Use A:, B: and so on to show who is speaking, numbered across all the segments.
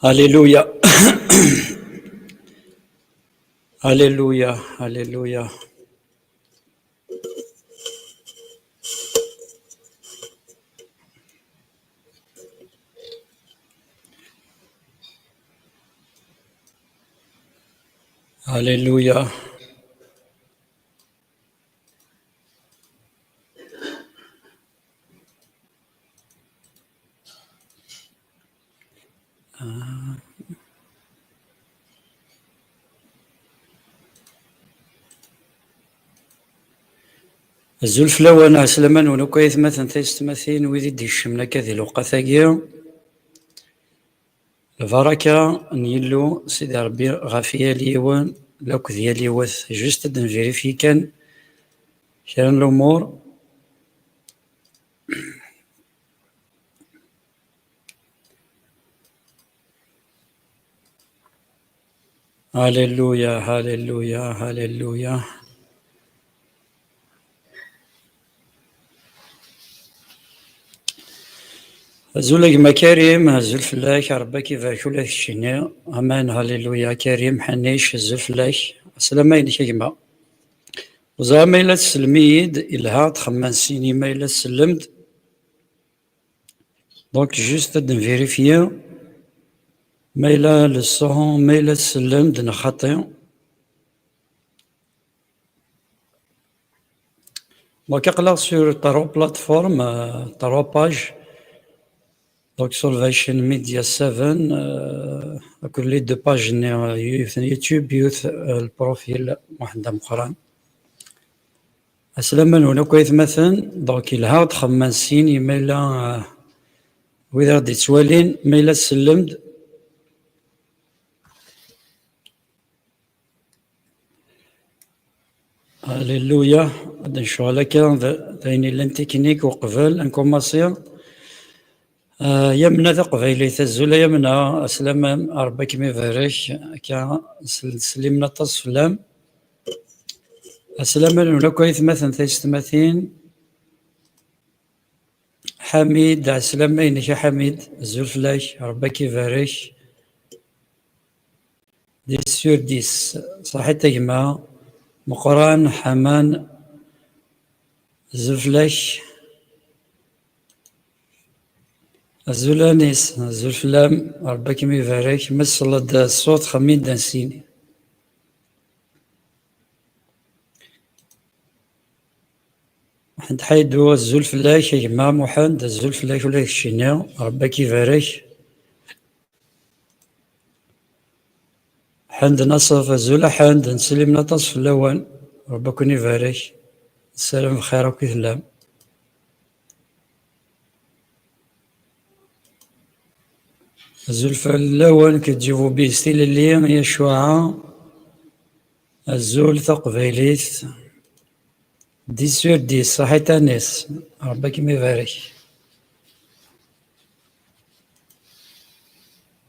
A: هللويا. هللويا هللويا. هللويا. الزلف لوان عسلمان ونكويث مثلا تيستماثين ويدي ديشمنا كذي الوقتاقيا البركة نيلو سيدي ربي غافيا ليوان لوك ديالي وث جست دنفيريفي كان كان الأمور. هللويا هللويا هللويا. زولك ما كريم هزول فلاك ربك كيفاش ولا الشنيا امان. هللويا كريم حنيش هزول فلاك السلام عليك يا جماعه. وزعما إلا تسلميد إلها تخمن سيني ما إلا سلمت دونك جوست نفيريفيا ما إلا للصون ما إلا تسلمت نخطي دونك اقلق سور طرو بلاتفورم طرو باج دونك سولفيشن ميديا 7 كل لي دو باج يوتيوب يوث البروفيل واحد مقران السلام هنا كويس مثلا دونك إلها تخمن سيني ما إلا وإذا غادي توالين ما إلا سلمت. هللويا. غادي نشوف على كان ثاني لان تكنيك وقبل انكوماسيا يمنا تقبيلي تزول يمنا اسلام ربك ما يبارك كا سلمنا تصفلام اسلام ولا كويس مثلا تيستماثين حميد اسلام اينك يا حميد زول فلاش ربك يبارك دي سور ديس صحيت تجمع مقران حمان زفلاش الزولانيس الزلفلام ربك ما يبارك مسلط الصوت خمين دانسيني حد حيدو الزلفلاش يا جماعة محمد الزلفلاش ولا الشنيا ربك يبارك حمد نصف الزولا حمد نسلم نتصف اللوان ربك يبارك السلام بخير وكثلام. الزلفة اللون كتجيبو بيه ستيل اللي هي الشعاع الزول تقبيليت دي سور دي صحيت الناس ربك يبارك.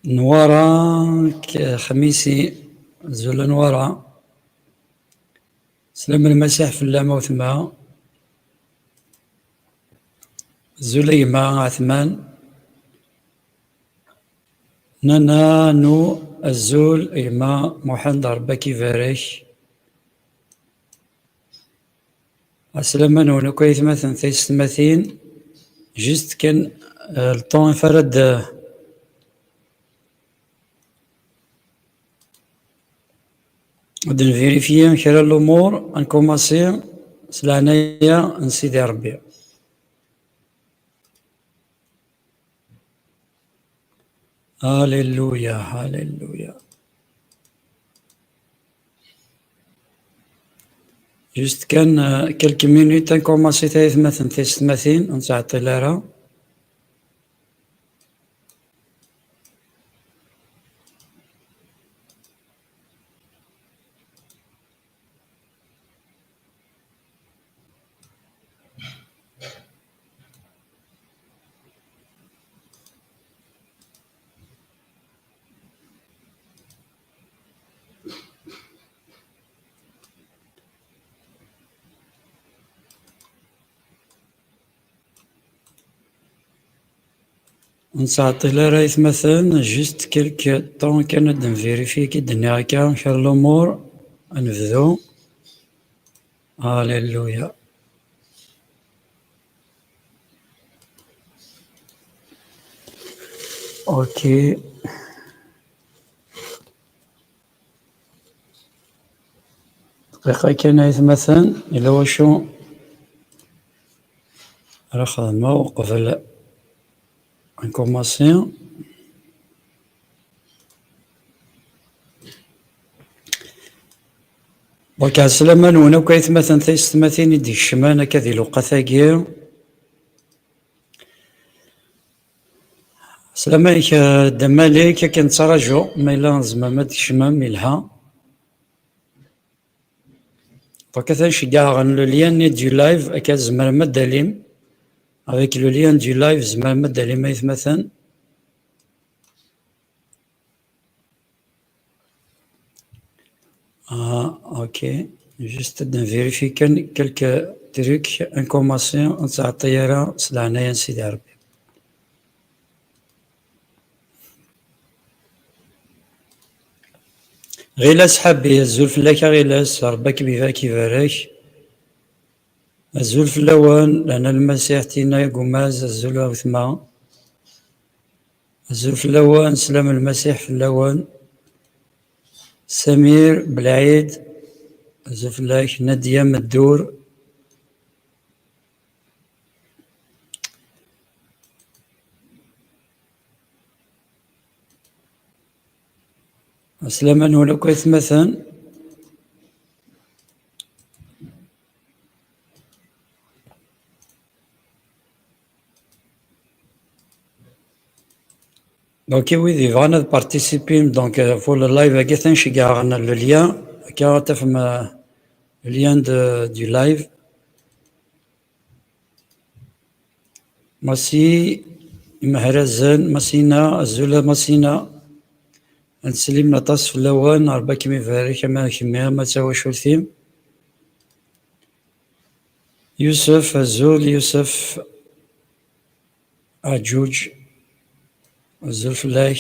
A: نوارا خميسي زول نوارا سلام المسيح في اللامة وثما زليمة عثمان نانا نو الزول إيما محمد ربك يبارك السلام نو كويس مثلا تيستماثين جست كان الطون فرد غادي نفيريفيا كرا الأمور نكوماسي سلعنايا نسيدي ربي. هاليلويا هاليلويا. جست كان كلك مينوت نكوماسي تايث مثلا تيستماثين نساعد لارا نسعطي لا رايت مثلا جست كلك طون كانت نفيريفي كي دنيا هكا خير الأمور نبدو. هاليلويا. اوكي. دقيقة كان مثلا إلا واشو راه خدمة وقبل نكوماسي. دونك عالسلامة نونا كيتمثل تيستماثين ديك الشمانة كذي لوقا ثاقي. سلامة عليك دمالك كنتراجو ما إلا زعما ديك الشمام ملها. دونك تنشجع لو ليان دو لايف هكا زعما ما داليم avec le lien du live زعما ما داليم يتمثل. ok, juste de vérifier quelques trucs, informations, نتعطيها سلعنايا سيدي ربي. غيلاس حبي الزول فلاك غيلاس ربك بيفاك يبارك. الزول في اللوان لأن المسيح تينا قماز الزول وثما. الزول في اللوان سلام المسيح في اللوان. سمير بالعيد الزول فلاك. نادية مدور. سلاما ولا كويس مثلا. دونك ويدي يبغانا بارتيسيبي دونك فور اللايف هكا تنشجعنا لو ليان هكا تفهم ليان دو لايف. ماسي مهرزان ماسينا الزولا ماسينا نسلم نطاس في اللوان ربك يبارك ما كمية ما تسوى شولثيم. يوسف الزول يوسف عجوج الزول فلاح.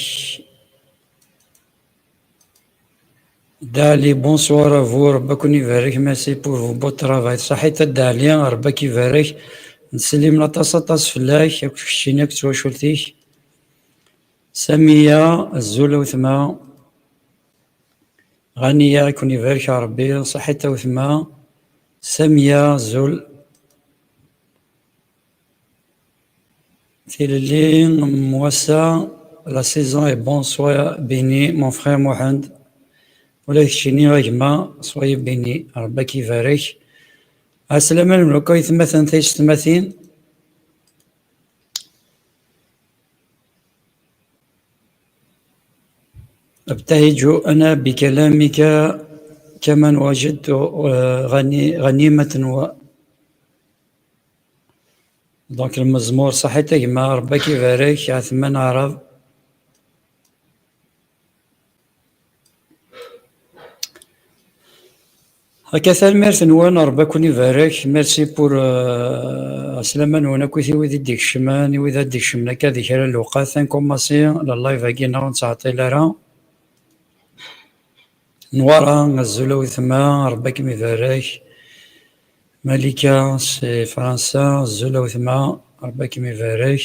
A: دالي بونسوار افو ربك يبارك ميرسي بور فو بو ترافاي. صحيت دالي ربك يبارك نسلم طاس فلاح ياك شتيناك تسوى شولتيك. سامية الزول وثما. غنية يكون يبارك ربي صحيت وثما. سامية الزول Thierry, moi ça, la saison est bonne, sois béni, mon frère Mohamed. ولا يكشيني غيما soyez béni, ربك يبارك. السلام عليكم يتمثل تيش تماثين. أبتهج أنا بكلامك كمن وجدت غنيمة دونك المزمور صحيت كما ربك يبارك عثمان عرب. هكذا ميرث نوان ربك يبارك ميرسي بور سلاما نوانا كويثي ويدي ديك الشمان ويدا ديك الشمنا كذي كرا الوقات نكوماسي للايف هاكينا ونتعطي لارا نوارا الزولا وثما ربك يبارك. ملكة سي فرنسا الزولا وثما ربك يبارك.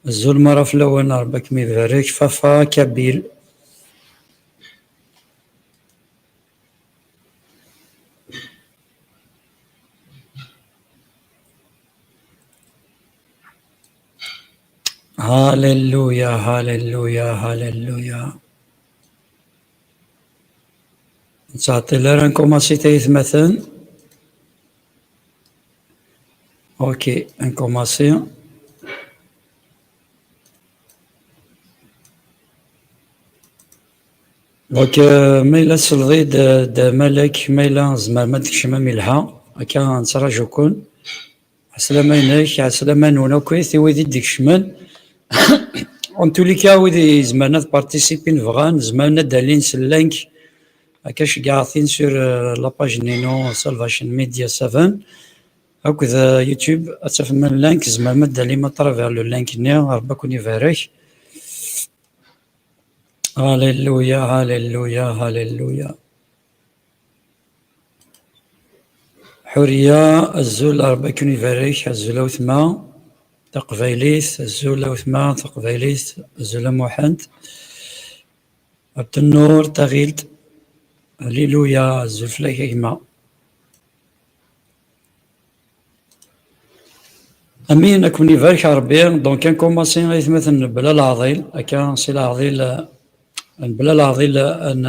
A: الزول مرة في اللون ربك يبارك. فافا كابيل هاليلويا هاليلويا هاليلويا. نتعطي لارا نكوماسي تيتمثل. اوكي نكوماسي. دونك ميلا سلغي دا ملك ميلا زعما ما ديك الشمام يلها هكا نتراجوكن. عسلامة يناك عسلامة نونا كويث ويدي ديك الشمال. اون تو لي كا ويدي زعما بارتيسيبي نبغان زعما دالين سلانك هكا شقاعطين سور لاباج نينو سالفاشن ميديا 7 هكذا يوتيوب أتفهم اللينك زعما مادة لي ما طرافيغ لو لينك ني ربي يكون يبارك. هاليلويا هاليلويا هاليلويا. حورية الزول ربي يكون يبارك. الزولة وثما تقبايليت. الزولة وثما تقبايليت. الزولة محمد عبد النور تغيلت. هاليلويا الزول فلاك كيما امين اكون يبارك ربي. دونك كان كوماسي غيث مثلا بلا العضيل كان سي العضيل بلا العضيل ان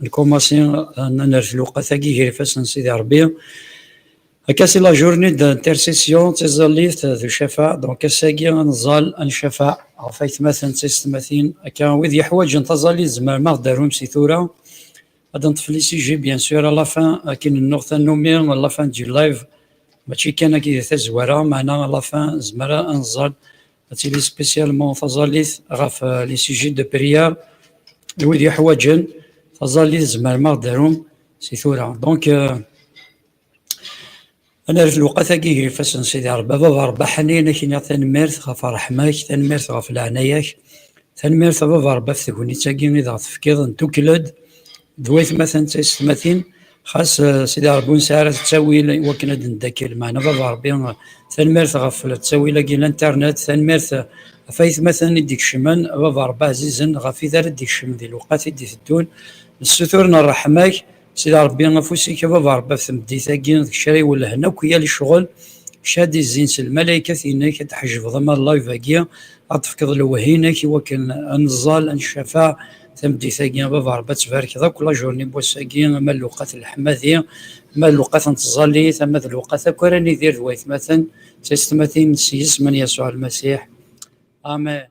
A: نكوماسي ان نرفلو الوقت غير فاس سيدي ربي هكا سي لا جورني دانترسيسيون تيزاليت ذو الشفاء. دونك ساكي نزال الشفاء عفايت مثلا تيستماثين هكا ويد يحوج نتزالي زعما ما داروهم سي ثورة غادا نطفلي سي جي بيان سور لا فان كاين النقطة نومي لا فان دي لايف ماشي كان كي تزوارا معنا لا فان زمرا انزال تيلي سبيسيالمون تزاليت غاف لي سيجي دو بريار ويد يحوجن تزاليت زعما ما داروهم سي ثورة. دونك انا في الوقت كي فاش سيدي ربي بابا ربي حنين كي تنميرت غف رحماك تنميرت غف العناياك تنميرت بابا ربي في ثكونيتاكي اذا تفكيض نتوكلد دويت مثلا تستماثين خاص سيدي ربي نسعر التساويل وكنا نداكل معنا بابا ربي تنميرت غف التساويل كي الانترنت تنميرت فايت مثلا يديك الشمان بابا ربي عزيزا غف دار يديك الشمن ديال الوقت يدي الدون الستورنا الرحماك سيدي ربي نفوسي بابا ربي في مديتاكي داك الشراي ولا هنا وكيا لي شغل شادي الزين الملائكه ثينا كتحجب ضما الله يفاكيا عطفك الوهينه كي وكان النزال الشفاء تمديتاكي بابا ربي تبارك ذاك كل جورني بوساكي ما اللوقات الحماديه ما اللوقات نتزالي ثم اللوقات كوراني دير ذويت مثلا تستمثين سيس من يسوع المسيح امين.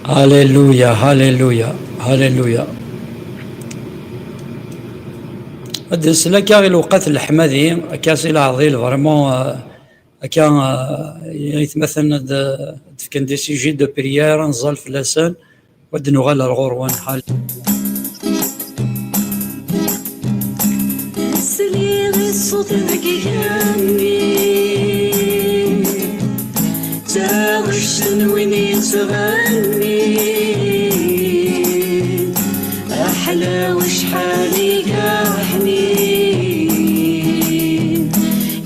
A: هاليلويا هاليلويا هاليلويا. هاد لك غير الوقت الحمادي كاسي العظيم فريمون كان يتمثل كان دي سيجي دو بريير نزال في لسان ود نغال الغروان حال
B: سليغ الصوت ذكي تاغش وين يتغني أحلى وشحالي كحنين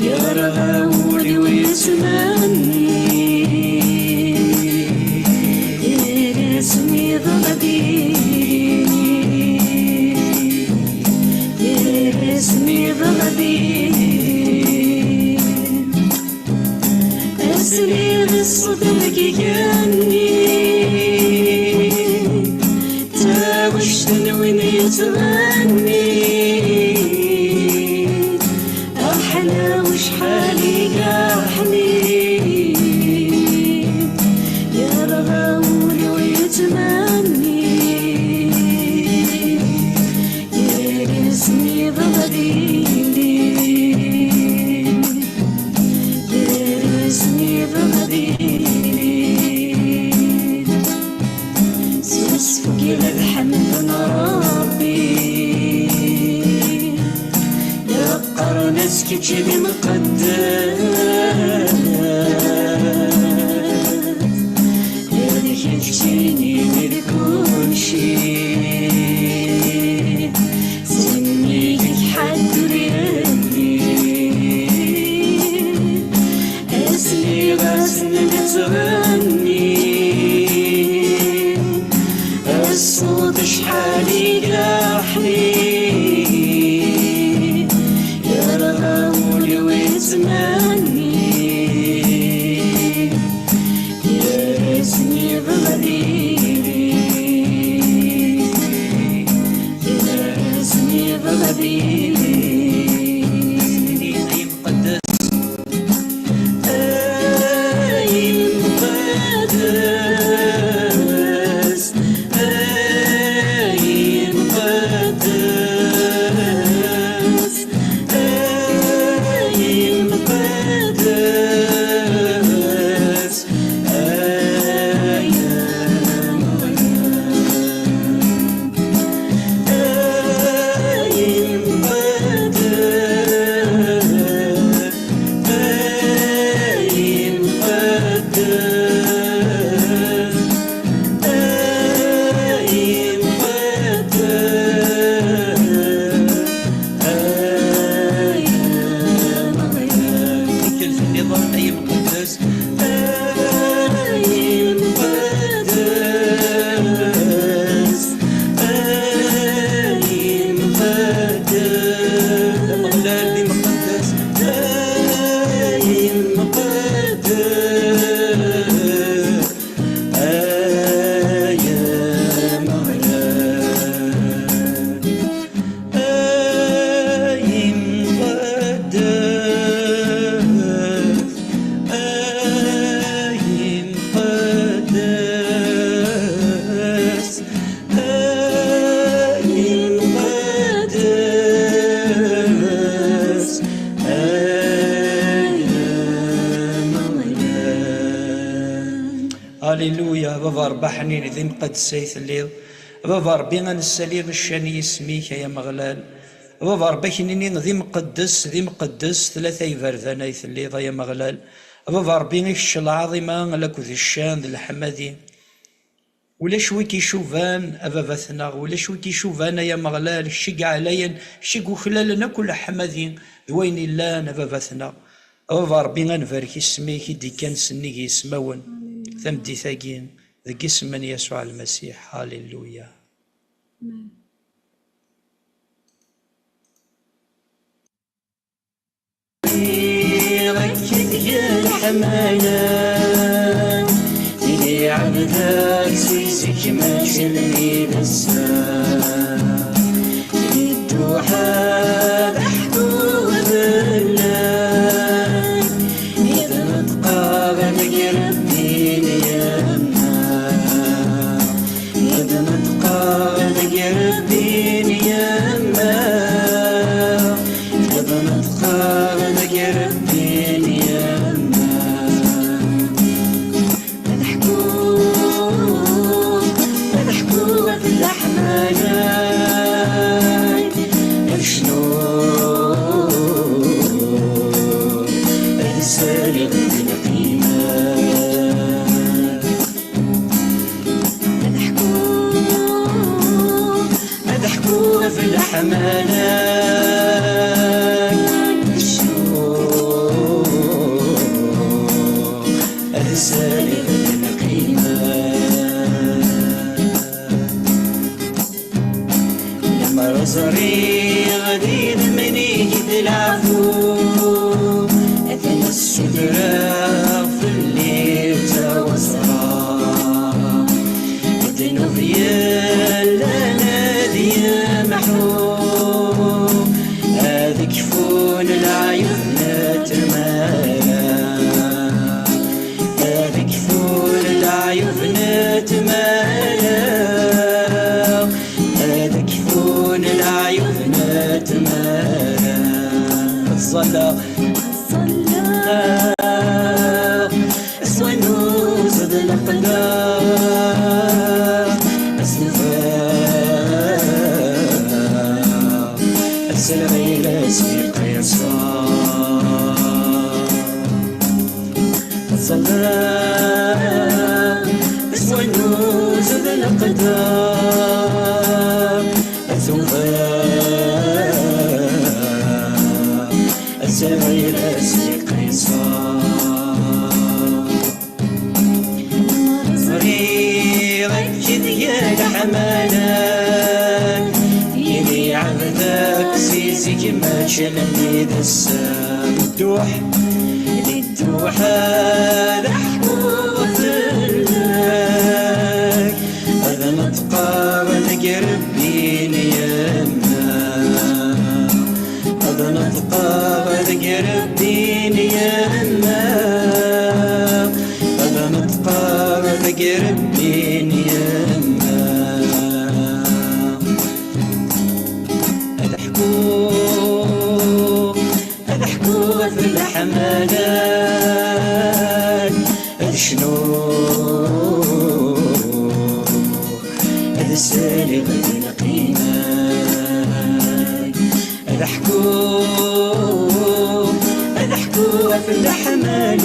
B: يرغولي ويتمني يرسمي ضغديني يرسمي ضغديني أسليغ الصدق يجني تاوش تنوين يتغني أحلى وشحالي كحنين يرغولي ويتمني يرسمي ضغديني يرسمي ضغديني سيسفقي الحمد ربي يقر نسكي جدي مقدس يدك يكتيني من كل شي سنيك حد ريالي اسلي غزن بتغني الصوت شحالي كحنين يرغولي ويتمني يرسني بغديري يرسني بغديري مقدس مقدس
A: الله أي مقدس أي مقدس أي مقدس مغلال دي مقدس أي مقدس أي مغلال أي مقدس أي مقدس أي مقدس أي مغلال هاليلويا بابا ربا حنين ذي مقدس يثليض بابا ربي غنساليغ الشاني اسميك يا مغلال بابا ربي كنيني ذي مقدس ذي مقدس ثلاثة يبردان يثليض يا مغلال بابا ربي غيكش العظيمة لك ذي الشان ذي الحمدي ولا شوي كيشوفان أبابثنا ولا شوي كيشوفان يا مغلال شق عليا شق خلالنا كل حمدي ذوين اللان أبابثنا بابا ربي غنبارك اسميك دي كان سنيك يسمون ثمدي ثاقين ذي اسم من يسوع المسيح هاليلويا ركز يا الحماية تلي عبدك سيسك ما تشلني بالسام تلي الدوحة ضحكوا بالله إذا نتقابل قربين يمنا إذا نتقابل قربين يمنا إذا نتقابل قربين يمنا نضحكوا في الأحماية شنو السالغ بالقيمة نضحكوا في الأحماية السالغ بالقيمة لما رزري غديد مني يدلعفو أثنى السدرة في الليل توصرا أدنو ضيال نادي محروم هذا كفون العيون تمالا هذا كفون العيون تمالا هذا كفون العيون تمالا الصلاة الصنوز ذي الأقدار السفاء السلغير سيق يسار الصلاة الصنوز ذي الأقدار السفاء السلغير سيق يسار ركز يا الحمالك يلي عبدك سيسك ما تشلني ذا السام الدوحة ضحكوا ذلك هذا نتقابل قربين يمنا هذا نتقابل قربين يمنا هذا نتقابل قربين يمنا اضحكوا في الحملات شنو هذا السالغ القيمة اضحكوا في الحملات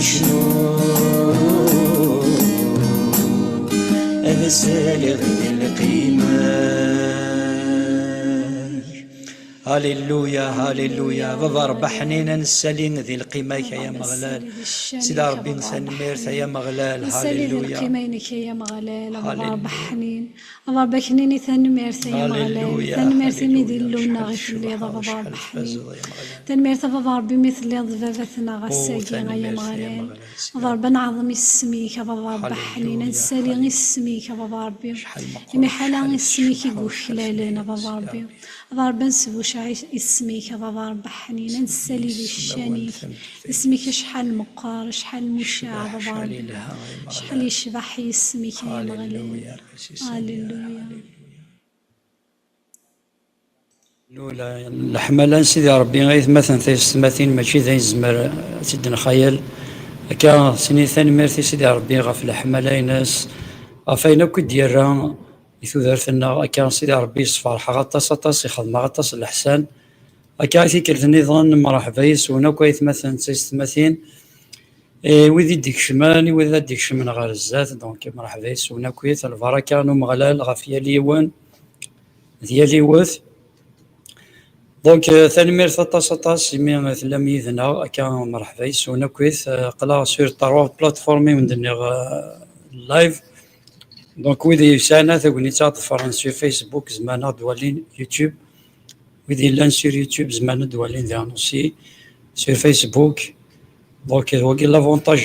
A: شنو هذا السالغ القيمة هاليلويا هاليلويا بابا ربا حنين نسالين ذي القيمة يا مغلال سيدي ربي نسنميرت يا مغلال
C: نسالي ذي
A: هاليلويا
C: القيمينك يا مغلال بابا ربا
A: هاليلويا
C: حنين بابا ربا حنيني ثنميرت يا مغلال
A: هاليلويا
C: ثنميرت ميدي
A: هاليلويا
C: اللونا
A: شحال
C: غير اللي
A: الشبحة
C: بابا
A: وشحال
C: ربا حنين
A: الفازوة يا مغلال
C: تنميرت بابا ربي مثل ضبابتنا
A: أو
C: غساكي يا
A: ثنميرت يا
C: مغلال
A: مغلال سيدي
C: بابا
A: ربي
C: ربا نعظم اسميك يا بابا ربا حنين
A: هاليلويا
C: نسالي غير
A: هاليلويا
C: اسميك يا بابا ربي
A: شحال
C: إمي
A: مقروش
C: حالا
A: شحال
C: غير اسميك
A: الشبحة
C: يقول
A: وشحال
C: خلالنا
A: ثنية
C: بابا
A: سيدي
C: ربي
A: ربي
C: بابا ربي نسبوش اسميك يا بابا ربا حنين نسالي ذي
A: السماوات
C: الشانيك
A: ثمت
C: اسمك شحال مقار شحال مشاع
A: شبح
C: بابا
A: شحال
C: ربي
A: إلها يا
C: شحال
A: مغلال
C: يشبح اسمك يا مغلال
A: هاليلويا رئيسي
C: هاليلويا
A: لولا الحملان سيدي ربي غيث مثلا ثماثين ماشي ذا يزمر سيدنا خيال كان سنين ثاني ميرثي سيدي ربي غف الحملة ناس غفاينا كو ديالها يثودرتنا كان سيدي ربي يصفر غطاس طاس يخدم غطاس الإحسان هكا ذيك النظام مرحبا يسونا كويس مثلا ثماثين ويدي ديك شمال ويدي ديك شمال غير الزات دونك مرحبا يسونا كويس البركة مغلال غف ياليوان ديالي وث دونك ثاني ميرث طاس يمين ثلام يذنا كان مرحبا يسونا كويس قلا سور طروا بلاتفورمي من دنيا لايف دونك ويدي يسانا ثقني تاع سور فيسبوك زمانا دوالين يوتيوب ويدي لان سور يوتيوب زمانا دوالين ديانوسي سور فيسبوك دونك وكي لافونتاج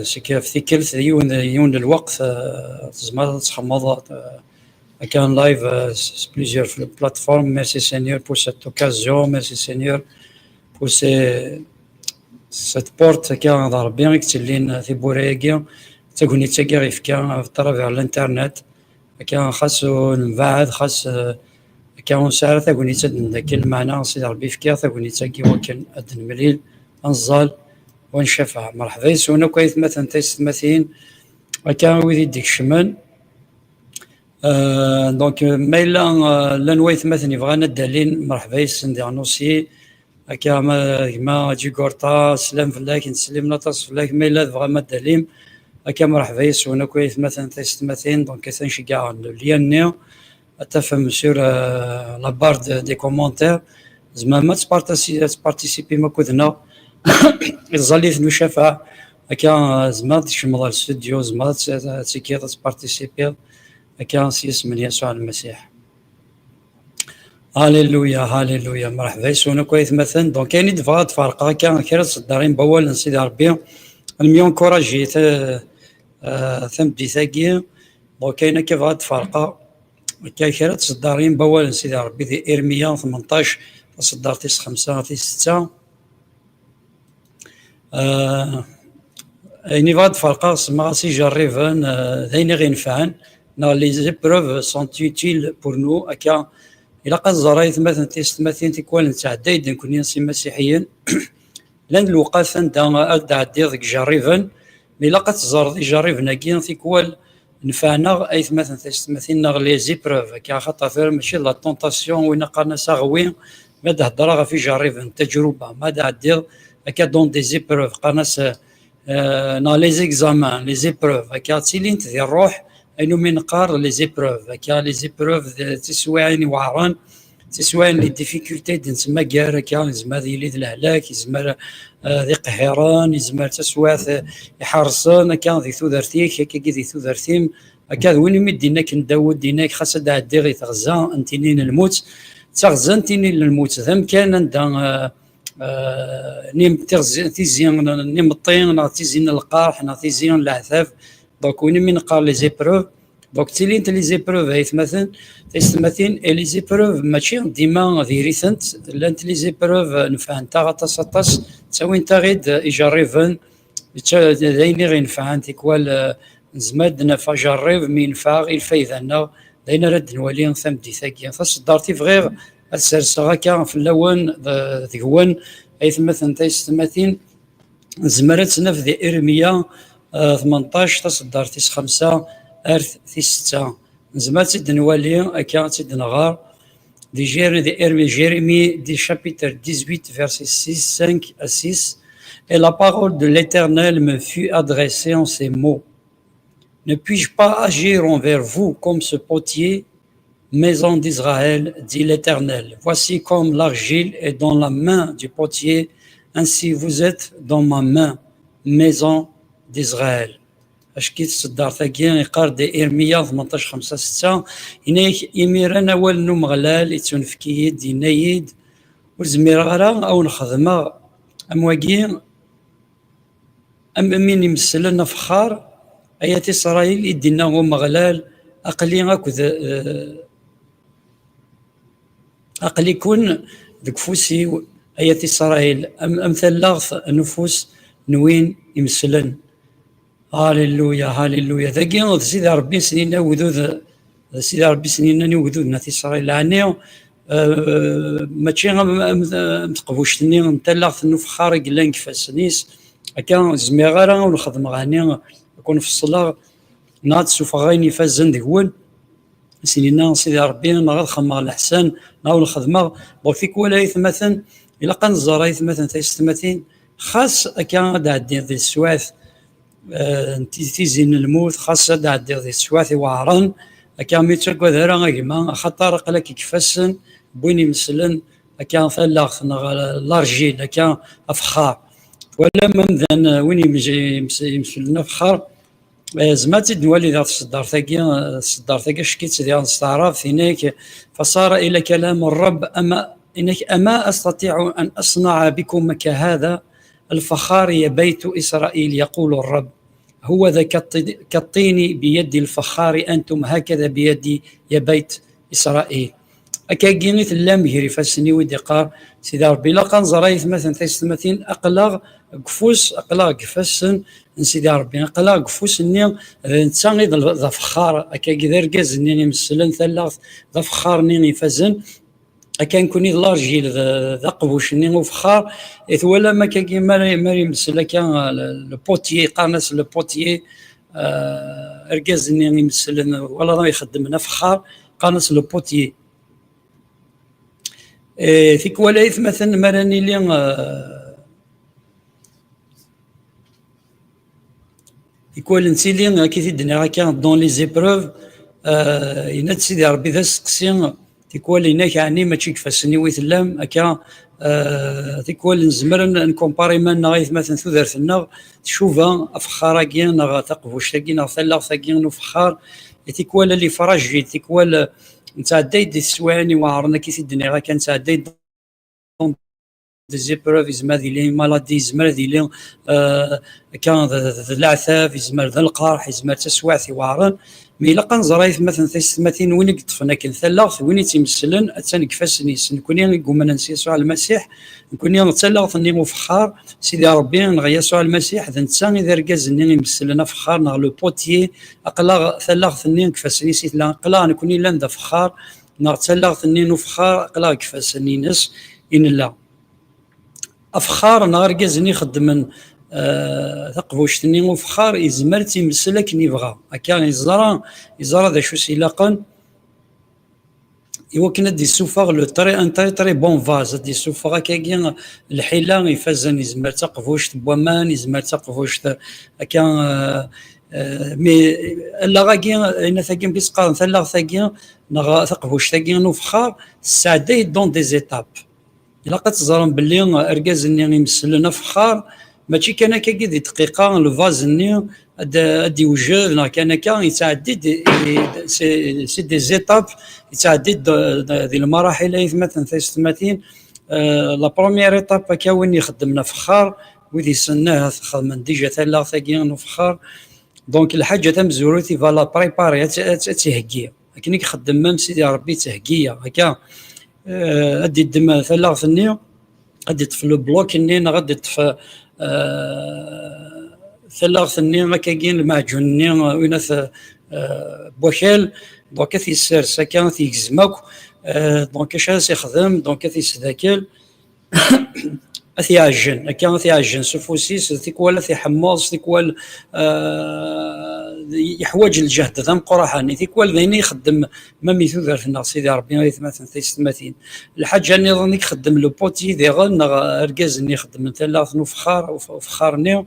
A: سي كي في كلث يون الوقت زعما تخمض كان لايف بليزيور بلاتفورم ميرسي سينيور بور سيت اوكازيون ميرسي سينيور بور سيت بورت كان ضرب بيان كتلين في بورايكي تكوني تاكي غير كان في طرافيغ الانترنت كان خاصو نبعد خاص كان ساعه تكوني تدن داك المعنى سيدي ربي فكا تكوني تاكي وكن ادن مليل انزال ونشفع مرحبا يسونا كويس مثلا تيستماثين كان ويدي ديك الشمال دونك مايلا لنويت مثلا بغانا الدليل مرحبا يسن ديانوسي هكا ما جي كورتا سلام فلاك نسلم نطاس فلاك مايلا بغا ما الدليل هكا مرحبا يسونا كويس مثلا تيستماثين دونك تنشي كاع لياني تفهم سور لابارد دي كومونتير زعما ما تبارتيسيبي ما كودنا الزاليت نشافع هكا زعما تشمل الاستوديو زعما تسيكي تبارتيسيبي هكا اسم يسوع المسيح هاليلويا هاليلويا مرحبا يسونا كويس مثلا دونك كاين دفا تفارقه كان كرا صدارين بوال سيدي ربي الميون كوراجي ثم ديثاكي دونك كاينه كيف تفارقه كاين كرا تصدارين بوال سيدي ربي ذي ارميا 18 تصدر تيس 5 تيس 6 يعني فاد فرقا سما سي جاريفان ذاين غينفعن لي زيبروف سون يوتيل بور نو هكا الا قد زرايت مثلا تيستماثين تيكوال نتاع دايد نكون نسي مسيحيين لان الوقافه نتا عدي ذاك جاريفان مي الا قد زار ذي جاريفنا كي تيكوال نفعنا اي مثلا تيستماثين لي زيبروف هكا خاطر ماشي لا طونطاسيون وين قالنا ساغوين ما تهضر في جاريفان تجربه ما عدي هكا دون دي زيبروف قالنا نا لي زيكزامان لي زيبروف هكا تيلين تدير الروح انو من قار لي زيبروف هكا لي زيبروف تسواين وعران تسواين لي ديفيكولتي نسمى كار هكا زعما ذي الهلاك زعما ذي قهران زعما تسوات يحرصن هكا ذي ثودرتيك هكا ذي ثودرتيم هكا وين يمديناك نداود ديناك خاص تعدي غي تغزا انتينين الموت تغزا انتينين الموت ذم كان عندها نيم تيزين نيم الطين تيزين القرح تيزين العثاف دونك وين من قال لي زيبروف دونك تيلين لي زيبروف هيت مثلا تيستمثين لي زيبروف ماشي ديما ريسنت لانت لي زيبروف نفع نتا غطاس تساوي نتا غيد يجربن دايني غير نفع تيكوال زماد نفع جرب مي نفع غير الفايده داينا رد نولي ثم ديثاكيا فصدرتي في غير السرسغه كان في اللون ذكوان ايث مثلا تيستمثين زمرت نف ذي ارميا 18 تصدر تيس 5 ارث تيس 6 زمرت دنوالي اكا تدنغار دي Jérémie du chapitre 18 verset 6 5 à 6 et la parole de l'Éternel me fut adressée en ces mots: ne puis-je pas agir envers vous comme ce potier Maison d'Israël, dit l'Éternel. Voici comme l'argile est dans la main du potier, ainsi vous êtes dans ma main, maison d'Israël. اش كيتصدر ثاكيا يقار دي إرميا 18 5 6 إنايك إميرانا والنو مغلال يتونفكيد دينايد وزمير غرا أو نخدمة أمواكي مين يمثلنا فخار آيات إسرائيل يدينا هو مغلال أقلي أكد أقلي كون ذك فوسي آيات إسرائيل أمثل لاغث نفوس نوين يمثلن هاليلويا هاليلويا ذاكي سيدي ربي سنينا وذوذ سيدي ربي سنينا وذوذ ناتي إسرائيل عنيو ماشي متقبوشتني نتلاغ نو فخار قلان كيفاش نيس هكا زميغارا ونخدم غاني نكون في الصلاة ناض سوفغايني فازن ديكول سنينا سيدي ربي نغاد خمار الحسن ناول نخدمها وفيك ولا مثلا إلا كان الزراي مثلا تيستماتين خاص هكا دعدي ذي السواث تيزين الموت خاصة دعدي ذي السواث وعران هكا ميتشاك وذرا غيما خطر قلك كيفاسن بويني مسلن هكا فلاغ لارجيل هكا أفخار ولا ممذن وين يمسلنا فخار زمات الدوالي ذات الصدار ثاقيا شكيت ديال الاستعراض ثناك فصار إلى كلام الرب أما أستطيع أن أصنع بكم كهذا الفخار يا بيت إسرائيل يقول الرب هو ذا كالطين بيد الفخار أنتم هكذا بيدي يا بيت إسرائيل أكاكيني ثلام يهري فاسني ودقار سيدي ربي لا قنزرايث مثلا تيستمثين أقلاغ قفوس أقلاغ قفاسن سيدي ربي أقلاغ قفوس ني نتساني ذا فخار أكاكي ذا ركاز ني مسلن ثلاث ذا فخار ني فازن أكان كوني لارجيل ذا قبوش ني وفخار إثولا ما كاكي ماري مسلا كان البوتيي قانس البوتيي ركاز ني مسلن ولا راه يخدمنا فخار قانس البوتيي فيك ولايث مثلا مراني لي يكون نسيلي كي تدنا هكا دون لي زيبروف يناد سيدي ربي ذا سقسي تيكون لينا يعني ماشي كيفاسني ويثلام هكا تيكون نزمر نكومباري مالنا غايث مثلا ثوثرتنا تشوفها افخار كاين نغا تقفوش كاين ثلاث كاين وفخار تيكون لي فراجي تيكون نتعدي دي السواني وعرنا كي تدني راه كان تعدي دي زيبروف يزمر ذي لي مالادي يزمر ذي لي كان العثاف يزمر ذا القرح يزمر تسواعثي وعرن مي الا كنزرايث مثلا تيستماتين وين قطفنا كي ثلاث وين تيمسلن اتاني كفاسني نكوني نقوم ننسي يسوع المسيح نكوني نتلاغ ني مفخار سيدي ربي نغيا يسوع المسيح ذا نتساني ذا ركاز ني يمسلنا فخار نغ لو بوتيي اقلا ثلاث ني كفاسني سيت لا اقلا نكوني لان ذا فخار نغ تلاغ ني نفخار اقلا كفاسني ناس ان لا افخار نهار كازني خدمن ثقفوشتني وفخار يزمر تيمسلا كي يبغى هكا يزرى ذا شو سيلاقن يمكن دي سوفاغ لو تري بون فاز دي سوفاغ كاين الحيله يفازن يزمر تقفوش بومان يزمر تقفوش هكا مي لا غاكين انا ثاكين بيسقان ثلا ثاكين نغا ثقفوش ثاكين وفخار سعدي دون دي زيتاب الا كتزرم باللي اركاز اني يمسلنا فخار ماشي كان كي دي دقيقه الفاز ني ادي وجه كان يتعدي سي دي زيتاب يتعدي دي المراحل مثلا ثلاثين لا بروميير ايتاب كاين يخدمنا فخار ويدي سناه خدمنا ديجا ثلاثه كاين فخار دونك الحاجه تم زورتي فالا بريباري تهكيه لكن يخدم مام سيدي ربي تهكيه هكا ادي الدم ثلاثه ني غادي في البلوك ني غادي في ثلاث ني ما كاين المعجون ني وين بوكال دونك تيسير سكان تيكزماك دونك اش يخدم دونك تيسداكل ثيعجن كان ثيعجن سفوسيس تيكوال ثيحمص تيكوال يحوج الجهد ذم قرحاني تيكوال ذيني يخدم ما ميثوذر في الناس سيدي ربي مثلا تيستماتين الحاجه اني ظني يخدم لو بوتي ذي غن ركاز اني يخدم ثلاث نفخار وفخار نيو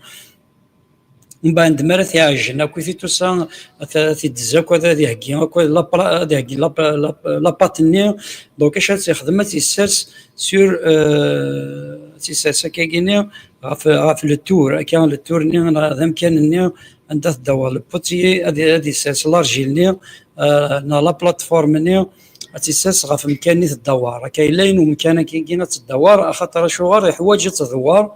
A: ومن بعد مرة يعجن أكو في توسا تيدزاك هذا يهكي أكو لابلا يهكي لاباتني دونك اش تخدم تيسرس سور تيسرس كايني غاف لو تور كان لو تور ني هذا مكان عند الدواء البوتي هذه ساس لارجيلني نا لا بلاتفورم ني تيساس غاف مكاني الدوار كاين لاين ومكان كاينه الدوار خاطر شغار يحواج تدوار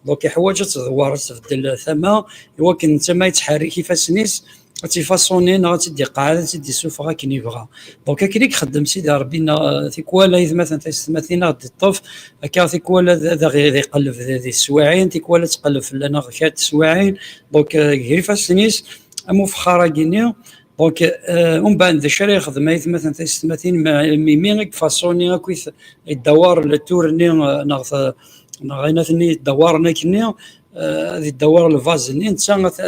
A: دونك يحواج تدوار تبدل ثما يمكن انت ما يتحرك كيفاش نيس تيفاسوني نا تدي قاعده تدي سوفغا كي يبغى دونك كي خدم سيدي ربي تيكوالا اذا مثلا تستمثلنا غادي الطف هكا تيكوالا غير يقلب ذي السواعين تيكوالا تقلب في لنا غير السواعين دونك غير فاش نيس امو فخاره كينيا دونك ومن بعد الشارع يخدم مثلا تستمثل ميمينك فاسوني كويس الدوار التورني ناغ نغيناتني الدوار كنيا هذه الدوار الفازني انت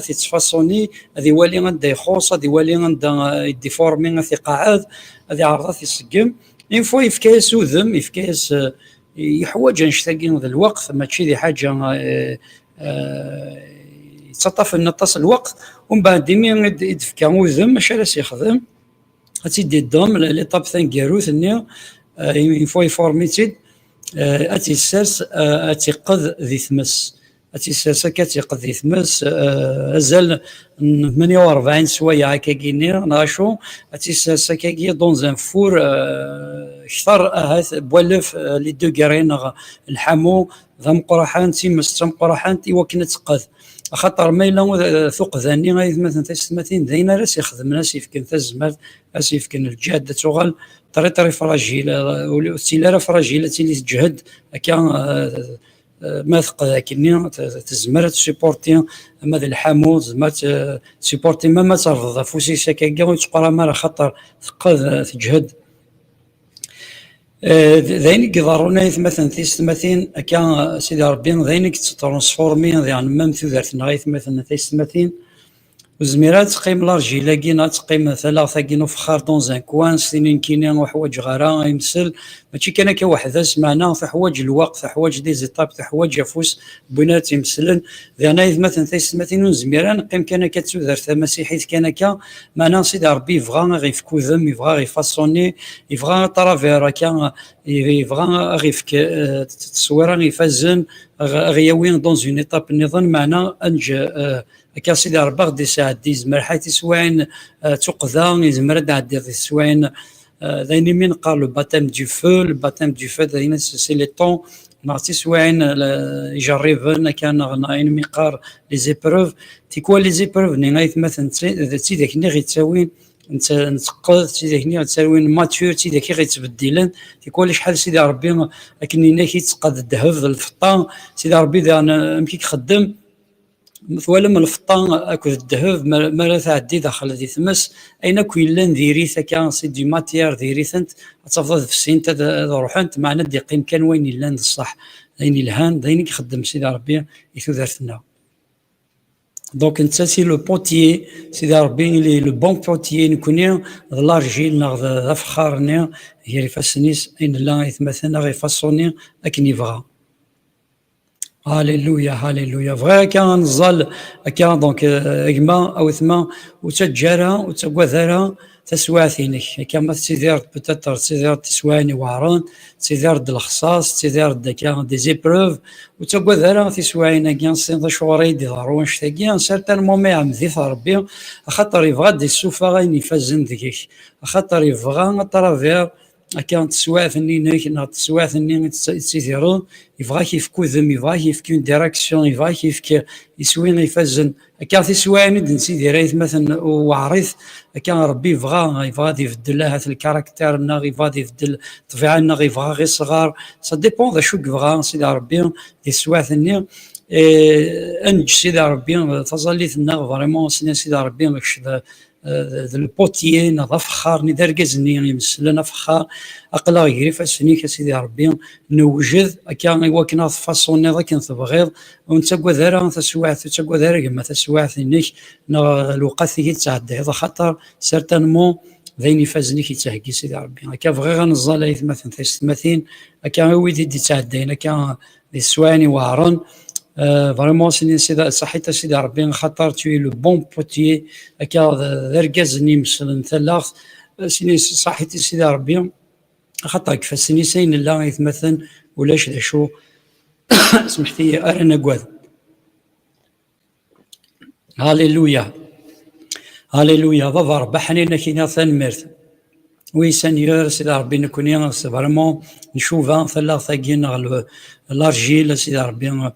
A: تفاسوني هذه والي غندا يخوص هذه والي غندا ديفورمي غادي قاعد هذه عرضات يسقم اين فوا يفكاس وذم يفكاس يحوج نشتاقين هذا الوقت ماشي دي حاجه يتصطف نطاس الوقت ومن بعد ديما يدفكا وذم ماشي لاش يخدم غتيدي الدوم ليطاب ثان كاروث ني اين فوا يفورميتيد اتيساس اتيقظ ذي ثمس اتيساس كتيقظ ذي ثمس ازال 48 سوايع كاكيني ناشو اتيساس كاكي دون زان فور شطر هاث بولف لي دو كارين الحمو ذا مقرحان تيمس مقرحان يوكن تقظ خاطر ما الا ثوق ذاني غايث مثلا تستمثين داينا راس يخدم ناس يفكن تزمر راس يفكن الجاده تغال طري فراجيل وسيلاره فراجيل تيلي تجهد كان ما ثق ذاك تزمر تسيبورتي هذا الحامو زعما تسيبورتي ما ترفض فوسي ساكا وتقرا ما خاطر ثق تجهد ذينك يضرونا مثلا تيستمثين كان سيدي ربي ذينك ترانسفورمي يعني مام ثلاث نغايث مثلا تيستمثين وزميرات تقيم لارجي لاكينا تقيم ثلاثه كينو فخار دون زان كوان سنين كينين وحوايج غرا يمثل ماشي كان كوحده سمعنا في حوايج الوقت في حوايج دي زيتاب في حوايج يفوس بنات يمثلن ذا مثلا تيستمثين زميران قيم كان كتسودر مسيحيت كان كا معنا سيدي ربي فغا غيف كوذم يفغا غيفاسوني يفغا طرافير كان يفغا غيف تصويره غيفازن غياوين دون اون ايتاب النظام معنا انج كاسيدي ربي غدي يساعد يزمر حيت سواين تقضى يزمر عدي سواين ذاين من قال لو باتيم دو فو لو باتيم دو فو ذاين سي لي طون نعطي سواين يجربن كان غناين مقار لي زيبروف تيكوا لي زيبروف نغايت مثلا تي داك اللي غيتساوين انت نتقد تي داك اللي غتساوين ماتور تي داك اللي غيتبدلن تيكوا شحال سيدي ربي لكن كيتقاد الذهب الفطان سيدي ربي انا مكي خدم مثلا من الفطان اكو الذهب ما لا تعدي داخل ذي ثمس اين كويلان ديريث كان سي دي ماتير ديريثنت تفضل في السين روحنت معنا دي قيم كان وين لان الصح داين الهان داين يخدم سيدي ربي يثوثرتنا دونك انت سي لو بوتيي سيدي ربي لو بون بوتيي نكوني لارجيل ناخذ فخارني هي فاسنيس ان لا يتمثلنا غير فاسوني لكن يبغى هاليلويا هاليلويا فغير كان نزال كان دونك اجما او ثما وتجارا وتقوذرا تسواثينك كما تسيدير بوتيتر تسيدير تسواني وعران تسيدير الخصاص تسيدير كان دي زيبروف وتقوذرا تسواينا كان سين شوري دي ضرون شتاكيان سيرتان مومي عم ذي ربي خاطر يبغى دي السوفا غين يفزن ذيك خاطر يبغى طرافير كان تسواثني ناك تسواثني تسيديرون يبغى كيف كوذم يبغى كيف كون ديريكسيون يبغى كيف يسوين يفزن كان تسواني نسيدي ريث مثلا وعريث كان ربي يبغى يبدل هذا الكاركتير نا يبغى يبدل الطبيعه نا يبغى غير صغار سا ديبون ذا شو يبغى سيدي ربي تسواثني انج سيدي ربي تظليتنا فريمون سيدي ربي البوتيين هذا فخار ندركزني يمثلنا فخار اقلا غير فاسني كسيدي ربي نوجد كان يوكنا فاصوني ذاك تبغيض وانت قذرا تسواث تقذرا كما تسواث نيك الوقت كي تعدي هذا خطر سيرتانمون ذيني فازني كي تهكي سيدي ربي هكا بغي غنزال مثلا تستمثين هكا ويدي تعدينا كان دي سواني وعرن فريمون سيدي صحيت سيدي ربي خاطر توي لو بون بوتي هكا ذركازني مثلا ثلاث سيدي صحيتي سيدي ربي خاطر كيفاش سين لا يتمثل ولاش ذا شو سمحتي انا قواد. هاليلويا هاليلويا بابا ربحني كينا ثانمرت وي سانيور سيدي ربي نكوني فريمون نشوفها ثلاثة كينا لارجيل سيدي ربي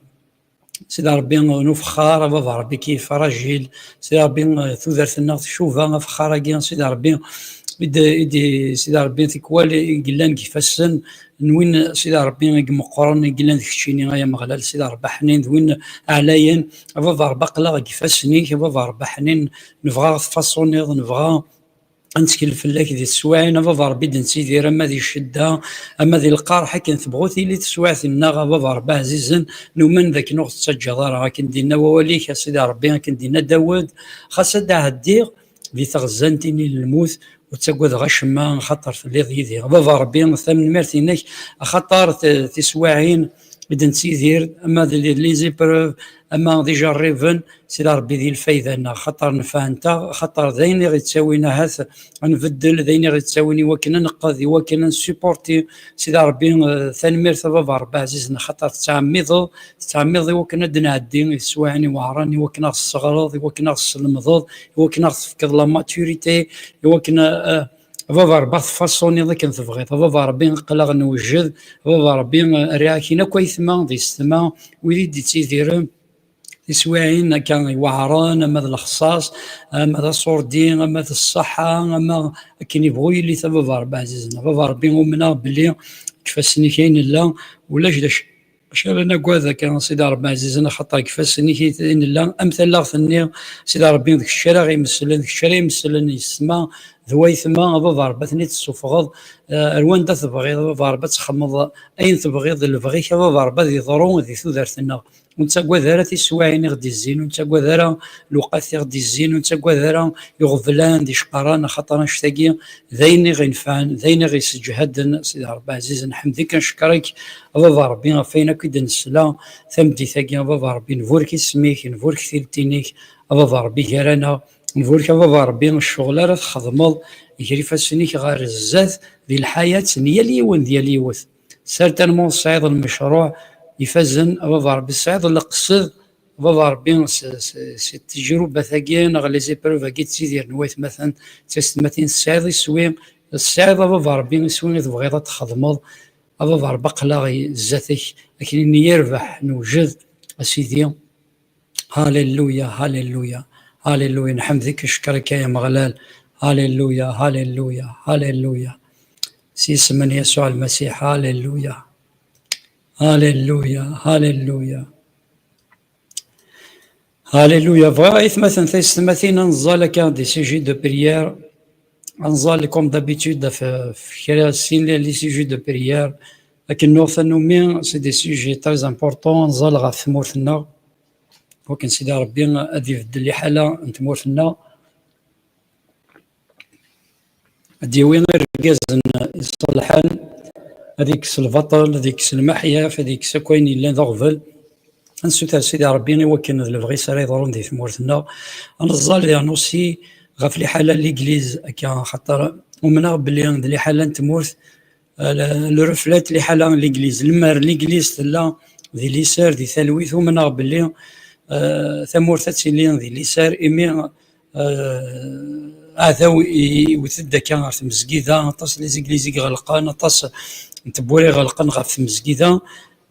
A: سيدي ربي نفخار بابا ربي كيف راجل سيدي ربي ثوذرتنا تشوفها فخارة كين سيدي ربي يدي سيدي ربي تكوال قلان كيفاش نوين سيدي ربي مقرن قلان كشيني غايا مغلال سيدي ربي حنين ذوين عليا بابا ربي قلا كيفاش نيك بابا ربي حنين نبغى فاصوني نبغى نتكل فلاك ذي السواعين بابا ربي دنسي اما ذي الشده اما ذي القرحه كانت بغوتي لي تسواعت الناغه بابا ربي عزيزا نومن ذاك نوخ تسجدار كندينا ووليك يا سيدي ربي كندينا داود خاصه دا هديغ ذي تغزنتيني للموت وتقعد غشما خطر في اللي ذي بابا ربي ثمن مرتينك خطر تسواعين بدنا نسيدير اما لي زيبروف اما ديجا ريفن سي ربي ذي الفايده خطر نفانتا خطر ذين غيتساوينا هاث نبدل ذين غيتساويني وكنا نقضي وكنا نسيبورتي سي ربي ثاني بابا ربي عزيزنا خطر تعميضي وكنا دنعدي سواعني وعراني وكنا الصغرض وكنا السلمضض وكنا تفقد لا ماتوريتي وكنا بابا ربي فاصوني ذاك نتبغي بابا ربي نقلق نوجد بابا ربي رياكينا كويثما ذي السما ويدي تيدير سواعين كان يوعران اما الخصاص اما الصوردين اما الصحه اما كاين يبغوا اللي بابا ربي عزيزنا بابا ربي منا بلي كيفاش كاين لا ولاش داش انا كواذا كان سيدي ربي عزيزنا خاطر كيفاش كاين لا امثال لا ثني سيدي ربي ذاك الشارع يمثل ذاك الشارع يمثل يسمى ذويثما بابا ربي ثني تسفغض الوان تبغي بابا ربي تخمض اين تبغي البغي بابا ربي ذي ضرو ذي ثوذرتنا ونتا كواذا تيسواعين غدي الزين ونتا كواذا الوقات غدي الزين ونتا كواذا يغفلان دي شقران خاطر نشتاقي ذاين غينفعن ذاين غيسجهد سيدي ربي عزيز نحمدك كنشكرك بابا ربي فينا كي نسلا ثمدي ثاقي بابا ربي نفورك اسميك نفورك ثيلتينيك بابا ربي كرانا نفورك بابا ربي الشغل راه تخدمض يجري فاسنيك غير الزاث ذي الحياه نيا ليون ديال يوث سيرتانمون صعيد المشروع يفزن بابا ربي الصعيد اللي قصد بابا ربي سي التجربه ثاقين غير لي زيبروف كي تسيدير نوايت مثلا تستمتين الصعيد يسوي الصعيد بابا ربي يسوي تبغي تخدمض بابا ربي قلا زاتك لكن يربح نوجد اسيدي هاليلويا هاليلويا هاليلويا نحمدك نشكرك يا مغلال هاليلويا هاليلويا هاليلويا سي اسم يسوع المسيح هاليلويا هاليلويا هاليلويا هاليلويا فغايت مثلا تيستمثين نزال كان دي سيجي دو بريير نزال كوم دابيتود في كرا سين لي سيجي دو بريير لكن نوثا نومي سي دي سيجي تريز امبورطون نزال غا ثمورتنا ولكن سيدي ربي غادي يبدل لي حاله نتمورتنا غادي وين ركاز يصلحان هذيك البطل هذيك المحيا هذيك سكوين اللي ضغفل نسوت سيدي ربي وكان البغي سري ضرون دي ثمورتنا نزال يانوسي غاف لي حاله ليغليز كان خاطر ومنا بلي لي حاله نتمورت لو رفلات لي حاله ليغليز المار ليغليز لا ذي ليسار ذي ثلويث ومنا بلي ثمورثات اللي ذي ليسار ايمي هذا وثدا كان في المسجده طاس لي زيغليزي غلقان طاس نتبوري غلقان غا في المسجده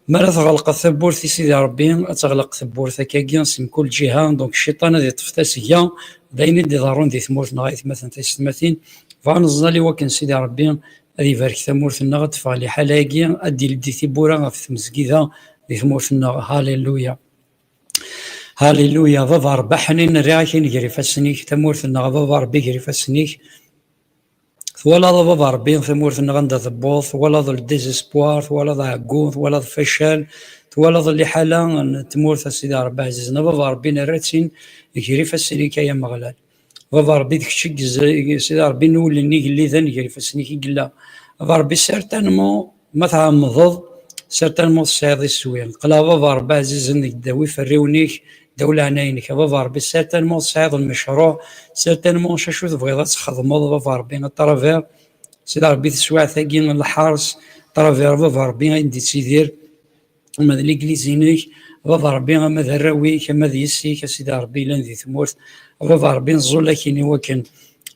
A: مرة تغلق الثبور في سيدي ربي تغلق ثبور ثكاكيا من كل جهه دونك الشيطان هذه طفتاسيه داين دي ضارون دي ثمورت نغايت مثلا تيستماتين فنزالي وكان سيدي ربي هذه يبارك ثمورت النغت فالي حلاقيا ادي لدي ثبورا في المسجده دي ثمورت النغ هاليلويا هاليلويا بابا ربي حنين الرعاكي نجري فاسنيك ثمورت النغ بابا ربي يجري فاسنيك ولا بابا ربي ثمورت النغ عندها ثبوط ولا ذا الديزيسبوار ولا ذا عقوث ولا ذا فشل ولا ذا اللي حالا تمورت سيدي ربي عزيزنا بابا ربي نراتين يجري فاسنيك يا مغلال بابا ربي ديك الشيء سيدي ربي نولي اللي ذا نجري فاسنيك قلا بابا ربي سيرتانمون ما تعمضض سيرتانمون السعيد السوين قلابا باربا عزيزن داوي فريونيك دولة عناينك بابا ربي سيرتانمون السعيد المشروع سيرتانمون شاشو تبغيض تخدمو بابا ربي الطرافير سيدي ربي تسوع ثاقين الحارس طرافير بابا ربي غادي تسيدير وما ذا ليكليزينيك بابا ربي غا ذا الراوي كما ذا يسيك سيدي ربي لان ذي ثمورت بابا ربي نزول لكن وكن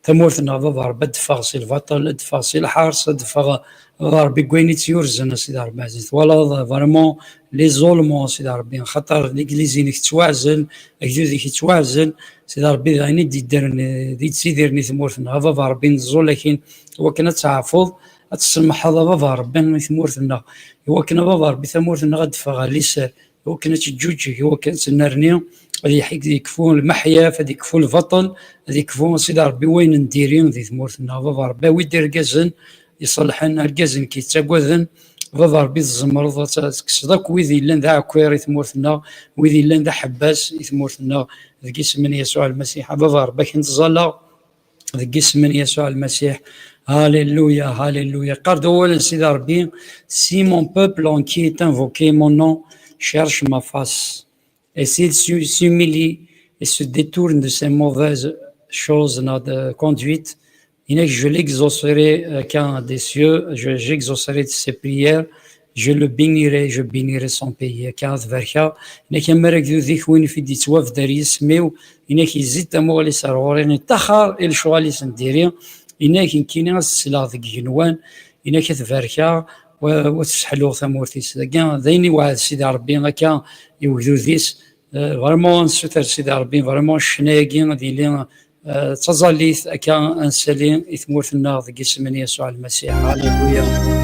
A: ثمورتنا بابا ربي دفاغ سي الفاطل دفاغ سي الحارس دفاغ بابا ربي كوينيت يورزن سيدي ربي عزيز ولا فريمون لي زولمون سيدي ربي خاطر ليكليزينيك توازن اكدوديك توازن سيدي ربي غاني دي تسيديرني ثمورتنا بابا ربي نزول لكن وكنا تعافض تسمح هذا بابا ربي ثمورتنا وكنا بابا ربي ثمورتنا غدفاغ ليسار وكنا تجوجي وكنا تنرني غادي يكفون المحيا فهادي يكفون الفطن غادي يكفون سيدي ربي وين نديرين ذي ثمورتنا بابا ربي ويدير كازن يصلح لنا الكازن كي تاكوذن بابا ربي الزمرض تكسدك ويدي لان ذا عكوير ثمورتنا ويدي لان ذا حباس ثمورتنا ذي اسم يسوع المسيح بابا ربي كنتزلا ذي اسم يسوع المسيح Alléluia, Alléluia. Car de Seigneur Rabbi, si mon peuple en qui est invoqué mon nom cherche ma face, et s'il s'humilie et se détourne de ces mauvaises choses de conduite, je l'exaucerai qu'un des cieux, j'exaucerai de ses prières, je le bénirai, je bénirai son pays. Car verka, إنك مرق ذيك وين في دي توف داري سميو إنك يزيد تموالي سرورين تخار الشوالي سنديري إنك كاين السلا ذيك جنوان إنك تفاركا وتسحلو ثمورتيس كاع ذيني واحد سيدي ربي هكا يوجدو ذيس فريمون سوتر سيدي ربي فريمون الشناقي غادي لي تظليت هكا انسالي ثمورتنا ذيك اسم يسوع المسيح. هاليلويا.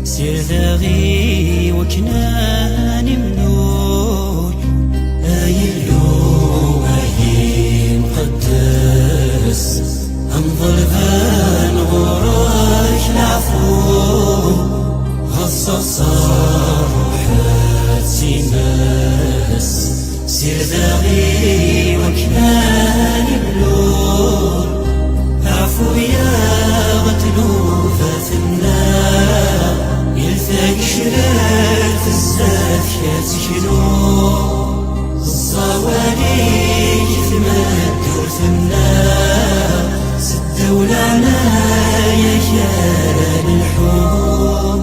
B: سير ذاغي وكنان منور أيلو أي مقدس أنظر بان غراك العفو غصص روحاتي ماس سير ذاغي وكنان منور عفو يا غتلو فاثنا يلثاك شرات الزاف يتكنو الصوالي يتمدر ثمنا ستولى عنايا كان الحوم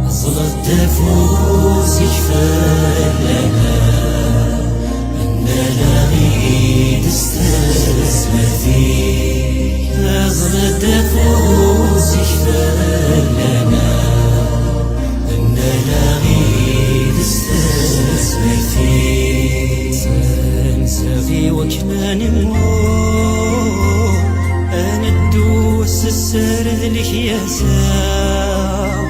B: أصغر دافوس يكفى لنا أنا لا غيد استثمر فيك أصغر دافوس يكفى لنا لا غير استثمر فيك تنسى وكنا نمور أنا الدوس السرد لك يا ساو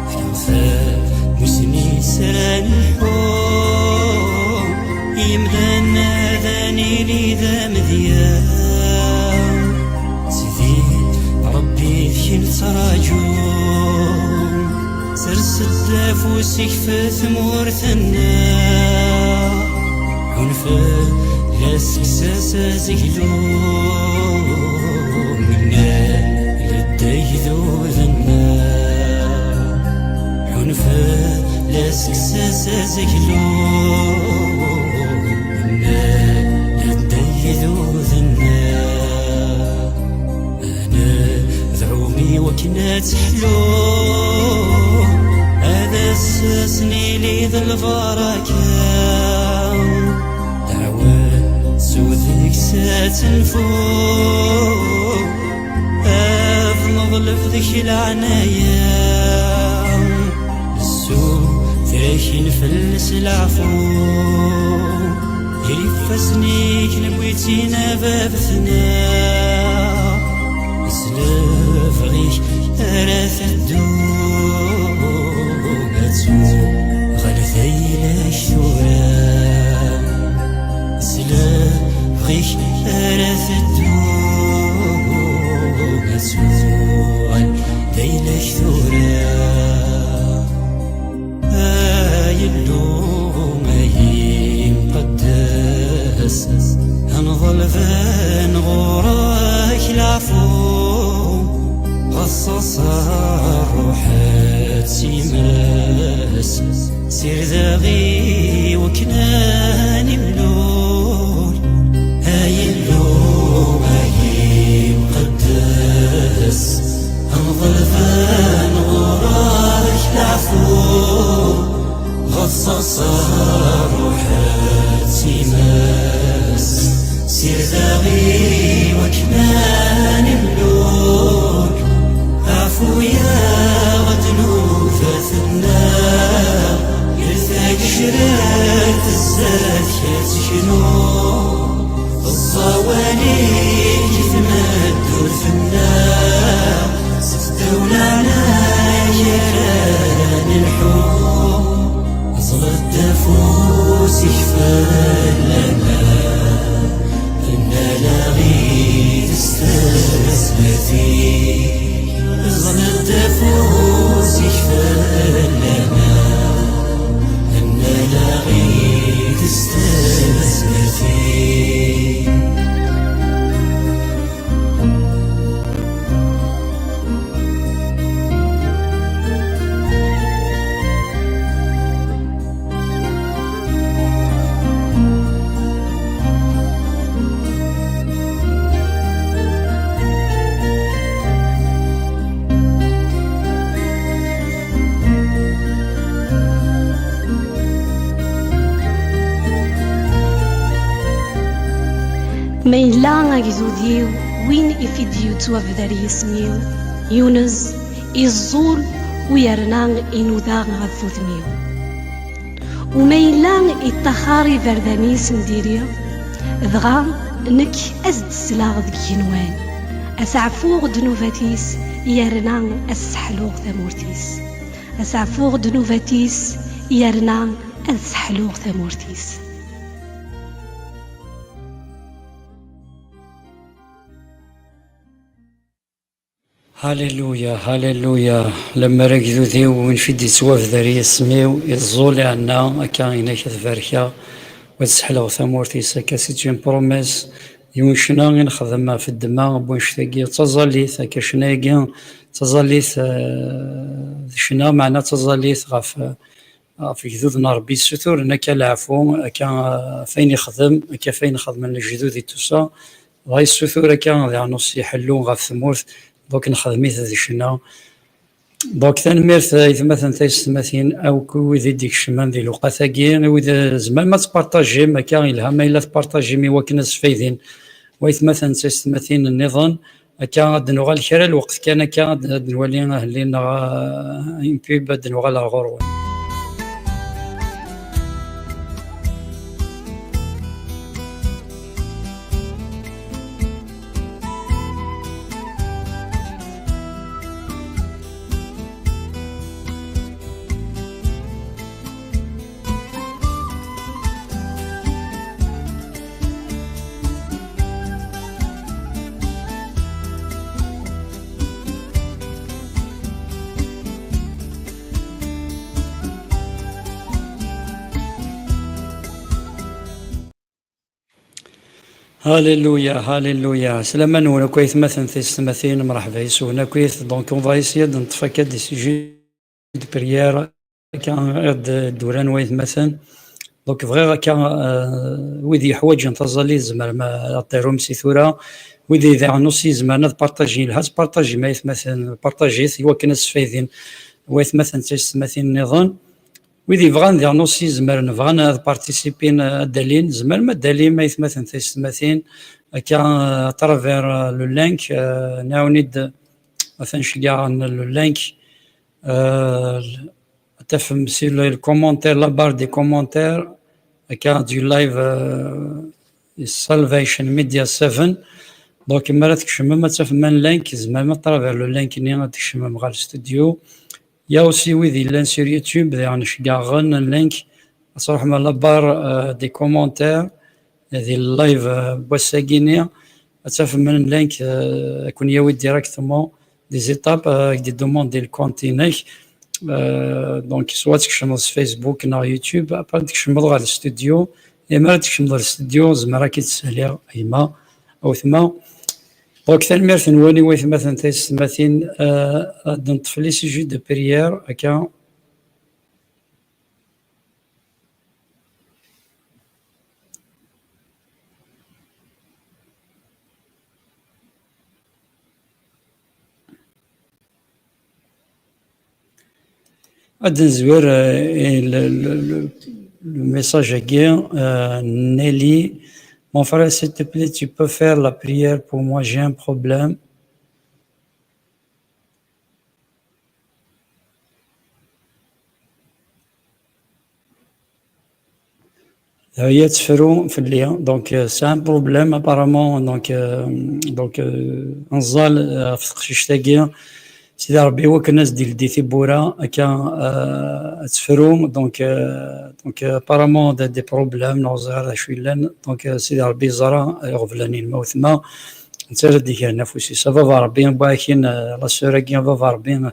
B: في وفاء مسني سران الحوم يمدانا ذاني لي ذا مذيان سيدي ربي ذكي تراجوم سرس الدافوسك في ثمور ثنا عنفا لا سكساسا زكلو منا لديه ذو ذنا عنفا لا سكساسا زكلو منا لديه ذو ذنا أنا ذعومي وكنا تحلو هذا السسني لي ذا البركة دعوة سوذك ساتنفو أفنض لفذك العنايا السوء ذاك نفلس العفو يرفسنيك نبويتينا بابثنا سلام فغيك أراث الدومة غلثيلك ثورام سلافغيك أراث الدومة غلثيلك ثورام يلوم يمقدس هنظل فان غوراك العفو غصص الروحات سيماس سير ذاغي وكناني ملول يلوم يمقدس هنظل فان غوراك العفو غصص الروحات سيماس سير ذاغي وكمان ملوك عفو يا غدنو فاثنا يرثاك شرات الزاد يتشنو الصواني يتمدوا الفنا ستولعنا يران الحب أصل الدفوس يشفى لنا إنا لاغي تستسمى فيه أصل الدفوس يشفى لنا إنا لاغي تستسمى فيه
C: ما إلا أجزوديو وين إفيديو توافدار يسميو يونز الزول ويرنا إنودا غفوثميو وما إلا إتخاري فردانيس نديريو ذغا نك أزد سلاغ ذكينوان أسعفوغ دنوفاتيس يرنا أسحلوغ ثمورتيس أسعفوغ دنوفاتيس يرنا أسحلوغ ثمورتيس.
A: هاليلويا هاليلويا لما ركزو ذي ونفيد يسواف ذري سميو يزولي عنا كاينة كثفاركا وتسحلو ثمورتي ساكاسيتين بروميس يونشنا نخدم في الدماغ بونشتاقي تظليث كشناقي تظليث شنا معنى تظليث في جذوذنا ربي الستور نكا العفو كان فين يخدم فين يخدم الجذوذ توسا غاي الستور كان ذي نص يحلون غاف ثمورث دوك نخدميت ذي شنا دوك تنميرت إذا مثلا تيستماثين أو كويذ ديك الشمان ذي لوقاثاكين وإذا زمان ما تبارطاجي ما كان إلها ما إلا تبارطاجي مي وكناس فايدين وإذا مثلا تيستماثين النظام كان غاد نوغال كرا الوقت كان غاد نولي أهلينا يمكن باد نوغال غروة. هاليلويا هاليلويا سلام نونا كويس مثلا تيستماثين مرحبا يسونا كويس دونك اون فا اسيي دو نتفكر دي سيجي دو بريير كان غاد دوران ويث مثلا دونك فغير كان ويدي يحوج نتظلي زمر ما طيروم سيثورا ويدي اذا نصي زمان بارطاجي لها بارطاجي ما مثلا بارطاجيت هو كنا سفايدين ويث مثلا تيستماثين النظام ويدي بغان ذي نصي زمر نبغانا بارتيسيبين الدليل زمر ما الدليل ما يثمثن تيستماثين كان ترافير لو لينك ناونيد مثلا شليا لو لينك تفهم سي الكومونتير لا بار دي كومونتير كان دو لايف سالفيشن ميديا 7 دونك ملي تكشمم تفهم اللينك زعما طرافير لو لينك ني تكشمم غا الاستوديو. يا اوسي ويدي لان سور يوتيوب يعني شكاغن اللينك تروح من لابار دي كومونتير هذه اللايف بوساكينيا تفهم من اللينك كون ياوي ديريكتومون دي زيتاب دي دوموند ديال الكونتيني دونك سوا تكشمض في فيسبوك نا يوتيوب ابا تكشمض غا الاستوديو يا ما تكشمض الاستوديو زعما راكي تسهليها ايما او ثما دونك تنميرت نواني ويث مثلا تيستماثين نطفي لي سيجي دو بريير هكا. غادي نزوير le message هكي Nelly, mon frère s'il te plaît tu peux faire la prière pour moi, j'ai un problème. هي تفرو في الليل دونك سي ان بروبليم ابارامون دونك نزال في القشيش تاكيا سيدي ربي هو كناس ديال دي ثبورا هكا تفرو دونك ابارامون دي بروبليم نوزار شوي لان دونك سيدي ربي زرا يغفلاني الموت ما انت ديك نفسي سافا ربي باكين لا سوراكيا فافا ربي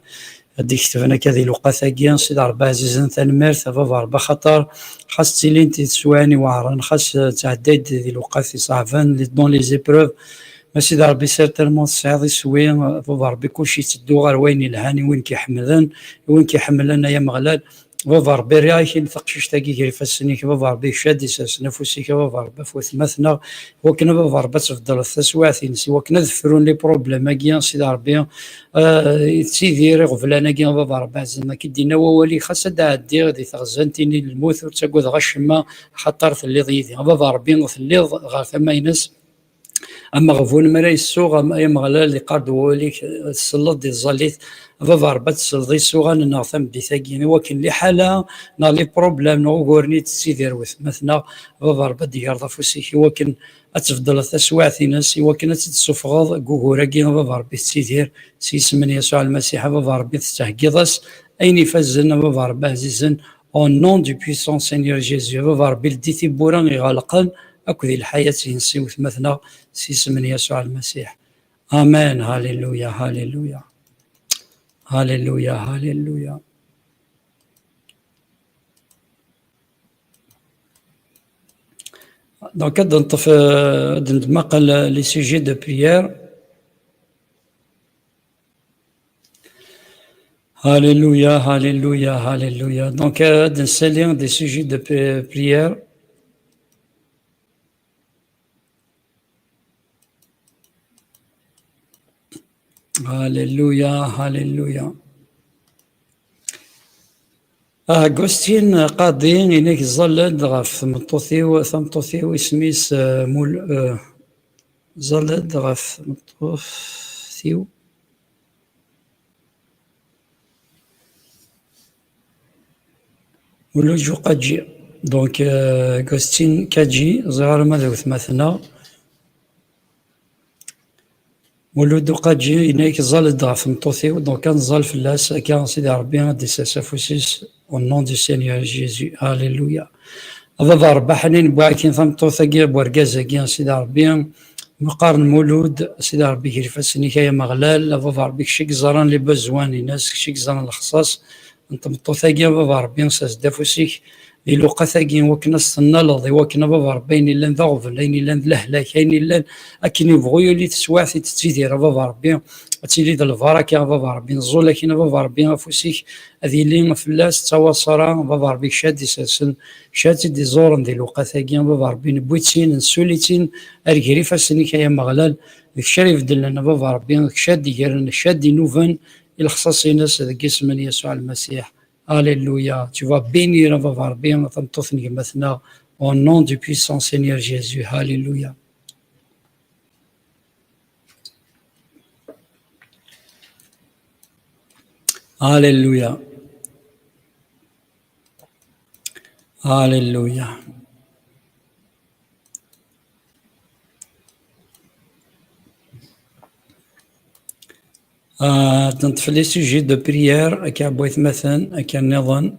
A: هذيك كتبنا كذي لوقاثاكيا سيدي ربي عزيزا تنمير فافا ربي خاطر خاص تيلين تسواني واعران خاص تعداد دي لوقاثي صعفان لي دون لي زيبروف ما سيدي ربي سيرتيرمون الصعيد يسوي فافا ربي كلشي تدو غير وين يلهاني وين كيحملن وين كيحملنا يا مغلال فافا ربي رياكين ثقشيش تاكي كيف السنيك فافا ربي شادي ساس نفسيك فافا ربي فوت مثنا وكنا فافا ربي تفضل التسواثين سي وكنا ذفرون لي بروبليم كيان سيدي ربي تيدير غفلانا كيان فافا ربي زعما كي دينا وولي خاص تعدي غادي تغزنتيني الموت وتاكد غشما خاطر ثليض يدي فافا ربي ثليض غير ثما ينس اما غفون مرا يسوغ اما يا مغلال اللي قاد وليك السلط ديال الزليت فافا ربات السلطي سوغان نغثم بثاقين وكن لي حاله نا لي بروبليم نو غورني تسيدير وث مثلا فافا ربات ديال ضفوسيك وكن اتفضل تسواعتي ناس وكن تتسفغض غوغوراكي فافا ربي تسيدير سيسمن يسوع المسيح فافا ربي تستحقيضاس اين فزنا فافا ربي عزيزا او نون دو بويسون سينيور جيزو فافا ربي لديتي بوران يغلقن اكو ذي الحياه ينسي مثلا سيسمن يسوع المسيح. امين. هاليلويا هاليلويا هاليلويا هاليلويا. دونك نطف نتمقل لي سوجي دو بريير. هاليلويا هاليلويا هاليلويا. دونك نسالي دي سوجي دو بريير. هاليلويا هاليلويا. أغوستين قاضي إنك زلد غف ثمطوثيو اسميس مول زلد غف ثمطوثيو مولوجو قاجي دونك أغوستين كاجي زغار ماذا وثمثنا مولودو قاجي إنك زلد غف ثمطوثيو دونك كان زال فلاس كان سيدي ربي غادي ساسافوسيس au nom du Seigneur Jésus. Alléluia. أفا ربي حنين بواكين ثمطوثا كيا بوركازا كيا سيدي ربي مقارن مولود سيدي ربي كيرفاسني كيا مغلال أفا ربي كشيك زران لي بزواني ناس كشيك زران الخصاص انت مطوثا كيا أفا ربي نساس دافوسيك لي لوقا ثاكين وكنا الصنالض وكنا بابا ربي لان ذا غفل لين لان لهلاك كاين لان اكن يبغوا يولي تسواعتي تتيدير بابا ربي تيلي د البركه بابا ربي نزول لكن بابا ربي فوسيك هذه اللي فلاس تواصرا بابا ربي شادي ساسن شادي دي زورن دي لوقا ثاكين بابا ربي بويتين نسوليتين الكريفه سنيك يا مغلال ديك الشريف دلنا بابا ربي شادي يرن شادي نوفن الخصاصي ناس ذاك اسم يسوع المسيح. Alléluia. Tu vas bénir, on va voir bien maintenant au nom du puissant Seigneur Jésus. Alléluia. Alléluia. Alléluia. تنطفي لي سوجي دو بريير أكا بويت مثلا أكا نظن.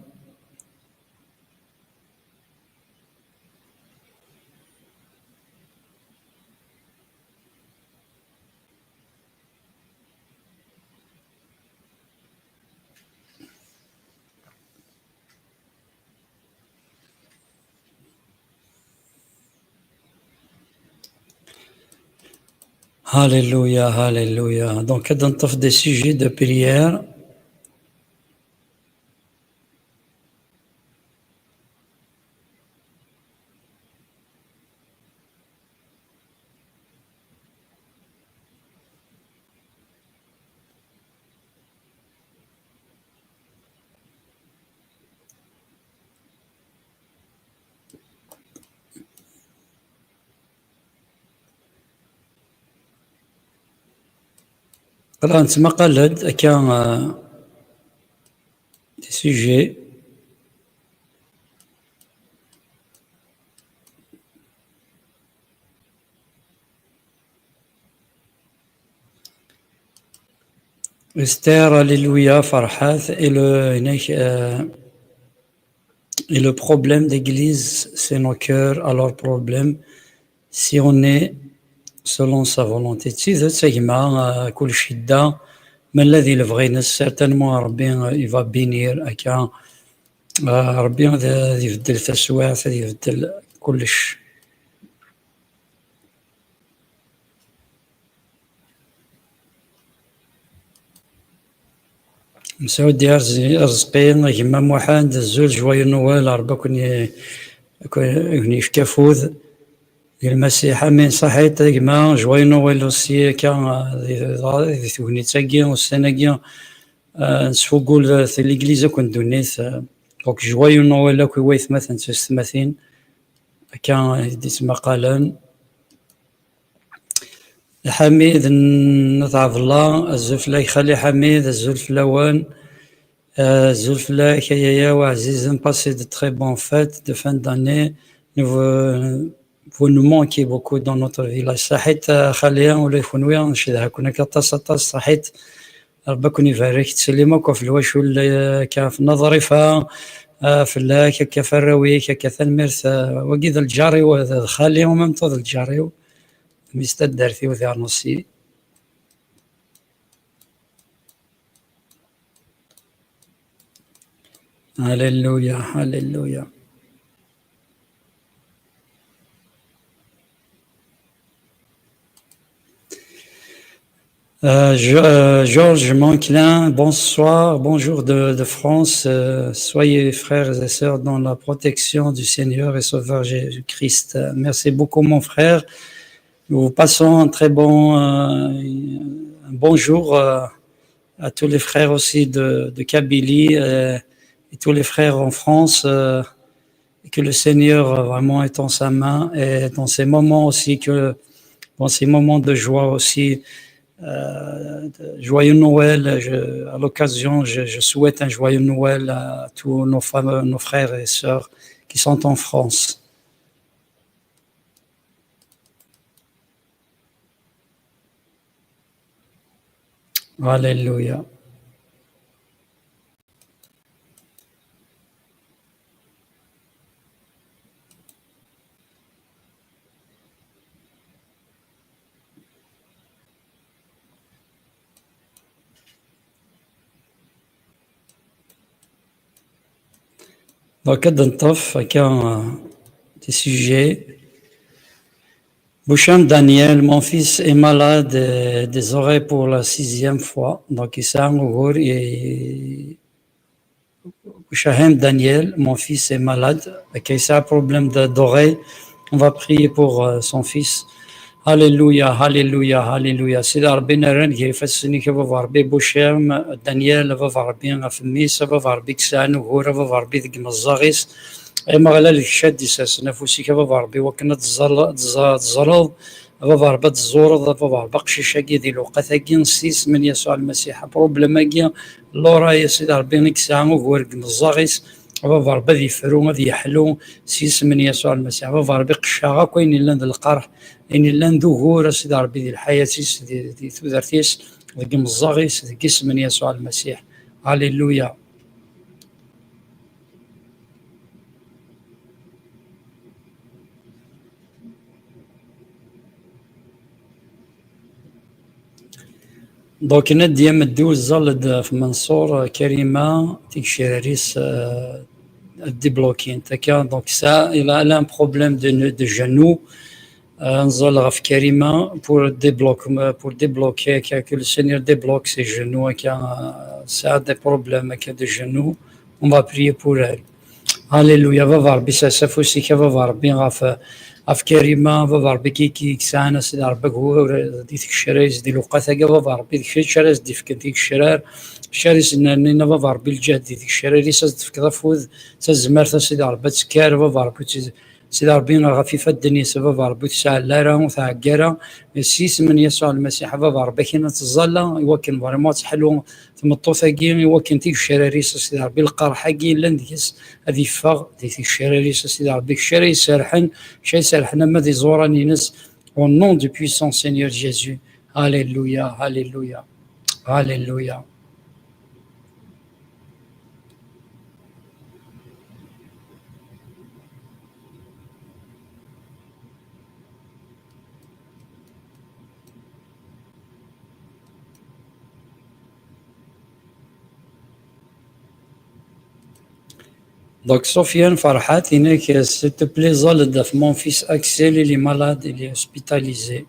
A: Alléluia, Alléluia. Donc, on t'offre des sujets de prière. Alors, نتسمى قلد أكا des sujets. Esther, Alléluia, Farhat, et le problème d'église, c'est nos cœurs, alors problème, si on est selon sa volonté. تسيد تسيما كل شدة ما الذي لبغينا certainement ربي il va bénir أكا ربي غادي يبدل تسويع غادي يبدل كلش. مسعود ديال رزقين كيما موحد الزول جوايو نوال ربي كون يفكا فوذ المسيح من صحيت كيما جوايو نوال اوسي كان ثوني تاكي والسنه نسفوقول في ليغليزا كون دونيت دونك جوايو نوال كي ويث مثلا تستماثين كان ديت مقالا حميد نطعف الله الزفلا يخلي حميد الزلفلاوان الزلفلا كيايا وعزيز passer de très bonnes fêtes de fin d'année. Vous nous manquez beaucoup dans notre village. صحيت خاليا ولا يفونويا نشدها كنا كطاس صحيت ربي كون يبارك تسلمك في الواش ولا كاف نظري في اللاك كيف الراوي كيف المرث وكذا الجاري وخالي وما مطود الجاري مستدر في وذا نصي. Alléluia, Alléluia. Georges Manquelin, bonsoir, bonjour de France. Soyez frères et sœurs dans la protection du Seigneur et Sauveur Jésus-Christ. Merci beaucoup mon frère. Nous passons un très un bonjour à tous les frères aussi de Kabylie et tous les frères en France. Et que le Seigneur vraiment est en sa main et dans ces moments aussi, dans ces moments de joie aussi, joyeux Noël. À l'occasion, je souhaite un joyeux Noël à tous nos femmes, nos frères et sœurs qui sont en France. Alléluia. Donc, d'entaf, des sujets. Boucham Daniel, mon fils est malade des oreilles pour la 6e fois. Donc, il s'est et Boucham Daniel, mon fils est malade. Il a un problème d'oreille. On va prier pour son fils. Alléluia, Alléluia, Alléluia. C'est l'arbin ren qui fait ce que va voir Boucham Daniel va voir bien Afmis va voir Bixan ou va voir Big Mazaris. ما غلا الشاد يساس نفوسي كيف ربي وكنا تزرض فار بات الزورض فار بقشي شاكي دي الوقت كي نسيس من يسوع المسيح بروبليم كي لورا يا سيدي ربي نكسامو ورق مزاغيس فار بدي فرو غادي يحلو سيس من يسوع المسيح فار بقشاغا كاين لاند القرح ان لاند ظهور سيدي ربي ديال الحياه دي ثوذرتيس ذاك مزاغيس ذاك اسم يسوع المسيح. هاليلويا. دونك انا ديما الدول زالد في منصور كريمه تيكشيريس ديبلوكين تاكا دونك سا الى ان بروبليم دو جانو نزال غف كريمه بور ديبلوكي كو السينيور ديبلوك سي جانو هكا سا دي بروبليم هكا دو جانو اون فا بريي بور ال. هاليلويا. فافا ربي ساسافوسي فافا ربي غاف كريمه فافا ربي كي كسانا سيدي ربك هو ديك الشرايز دي لوقاتا فافا ربي ديك الشرايز دي فك ديك الشرار الشرايز نينا فافا ربي الجهد ديك الشرار اللي ساز تفك ضفوذ تزمر سيدي ربي تسكار فافا ربي سيدي ربي غفيفه الدنيا فافا ربي تسع لارا وتعكارا السيس من يسوع المسيح فافا ربي كاين تزالا يوكن فريمون تحلو تمطوثاكي يوكن ديك الشراريس سيدي ربي القرحه كي لانديس هذه فاغ ديك الشراريس سيدي ربي الشرايز سارحن شي سارحنا ما دي زوراني ناس au nom du puissant Seigneur Jésus. Alléluia, alléluia, alléluia. Donc, Sofiane Farhat, s'il te plaît, mon fils Axel, il est malade, il est hospitalisé.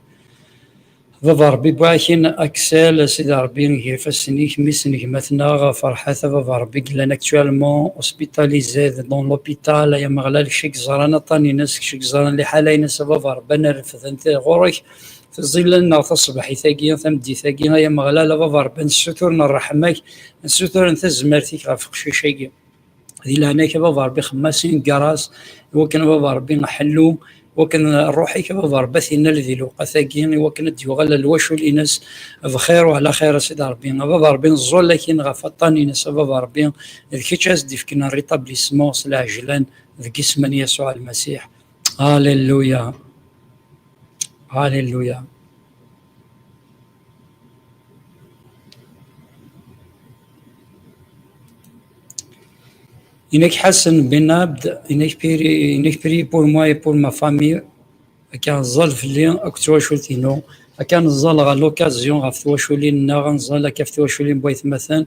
A: فافا ربي باكين اكسل سيدي ربي نجي فاسنيك ميسنيك مثنا فرحة فافا ربي قلنا اكتوالمون اوسبيتاليزي دون لوبيتال يا مغلال شيك زرانا طاني ناس شيك زرانا اللي حالي ناس فافا ربي نرفض انت غورك في الظل لنا تصبحي ثاقيا ثمدي ثاقيا يا مغلال فافا ربي نسوتور نرحمك نسوتور انت زمرتيك غافق شي شيء هذه لهنا فافا ربي خماسين كراس وكان فافا ربي نحلو وكان روحي كبا ربثنا الذي لو قثاكين وكان ديوغال الوشو ليناس بخير وعلى خير سيدي ربي بابا ربي نزول لكن غفطاني ناس بابا ربي الكيتشاس دي فكنا ريتابليسمون سلاجلان ذك اسم يسوع المسيح. هاليلويا هاليلويا. إنك حسن بنابد إنك بري بور موا بور ما فامي كان الظل في اللي أكتواشولتينو كان الظل غا لوكازيون غا فتواشولين غنظل كيف تواشولين بويث مثلا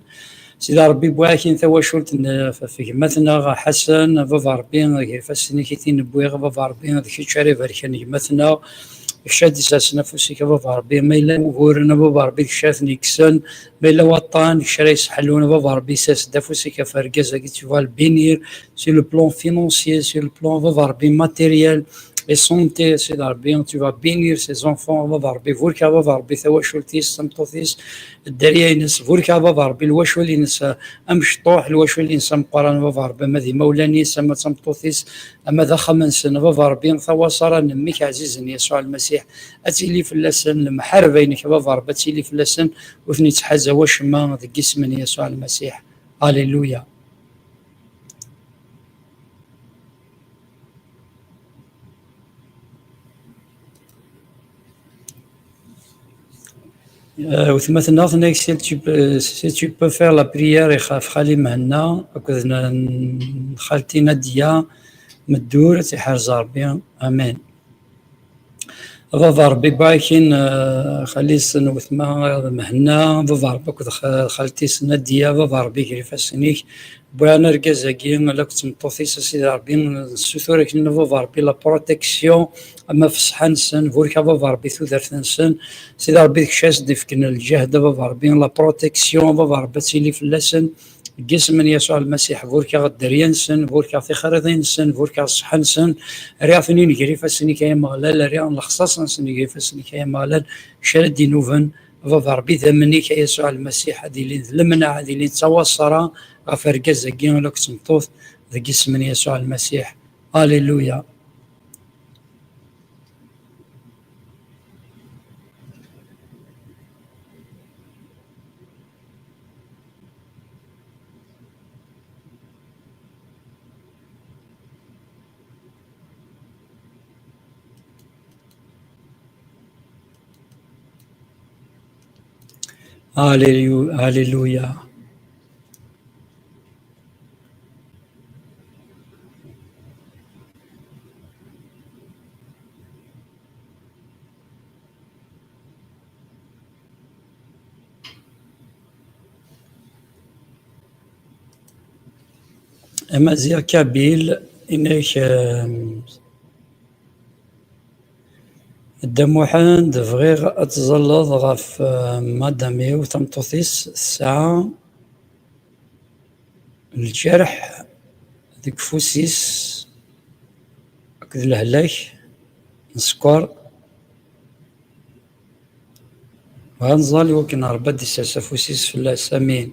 A: سيدي ربي بواكين تواشولت في مثلا غا حسن فافا ربي غير فاسني كيتين بويغ فافا ربي ذاك الشاري فاركاني مثلا شادي ساس نفسي كفا ربي ما إلا وغورنا بابا ربي كشاثني كسن ما إلا وطان كشرا يسحلونا بابا ربي ساس دافوسي كفرقازا كي تشوفال بينير سي لو بلون فينونسيي سي لو بلون بابا ربي ماتيريال et santé سيدي ربي tu vas bénir ses enfants بابا ربي فوركا بابا ربي ثواشولتيس سمطوثيس الدريا ينس فوركا بابا ربي الواشول ينس امشطوح الواشول ينس مقران بابا ربي ماذي مولاني سما سمطوثيس اما ذا خمنسن بابا ربي ثواصرا نميك عزيز يسوع المسيح اتيلي في اللسن المحاربينك بابا ربي اتيلي في اللسن وثني تحازا وشما ذا جسم يسوع المسيح. هاليلويا. وثمثنا ثناك si tu peux faire la prière يخاف خالي مهنا خالتي نادية مدور تحرز ربي امين. فافا ربي باكين خلي سن وثما مهنا فافا ربي خالتي نادية فافا ربي كيف سنيك بوانا ركازاكي لا كنت مطوثيس سيدي ربي السثورة كنا فافا ربي لا بروتيكسيون اما في صحة نسن فوركا فافا ربي ثوثرت نسن سيدي ربي كشاس ديفكنا الجهد فافا ربي لا بروتيكسيون فافا ربي تسيلي في اللسن جسم من يسوع المسيح فوركا غدريا نسن فوركا في خريطين نسن فوركا صحة نسن ريا ثنين كريفا سني كاين مغلال ريا الخصاص نسن كريفا سني كاين مغلال شاد نوفن فافا ربي ثمني كيسوع المسيح هذه اللي لمنا هذه اللي تواصرا غفرقا زكين ولا كتمطوث ذا جسم من يسوع المسيح. هاليلويا. هاليلويا. أمازيغ كابيل إنك الدموحان بغيغ أتزلظ غف مادامي وتمطوثيس الساعة الجرح ديك فوسيس هكذا الهلاك نسكر وغنزالي وكن ربا ديساسا فوسيس في الأسامين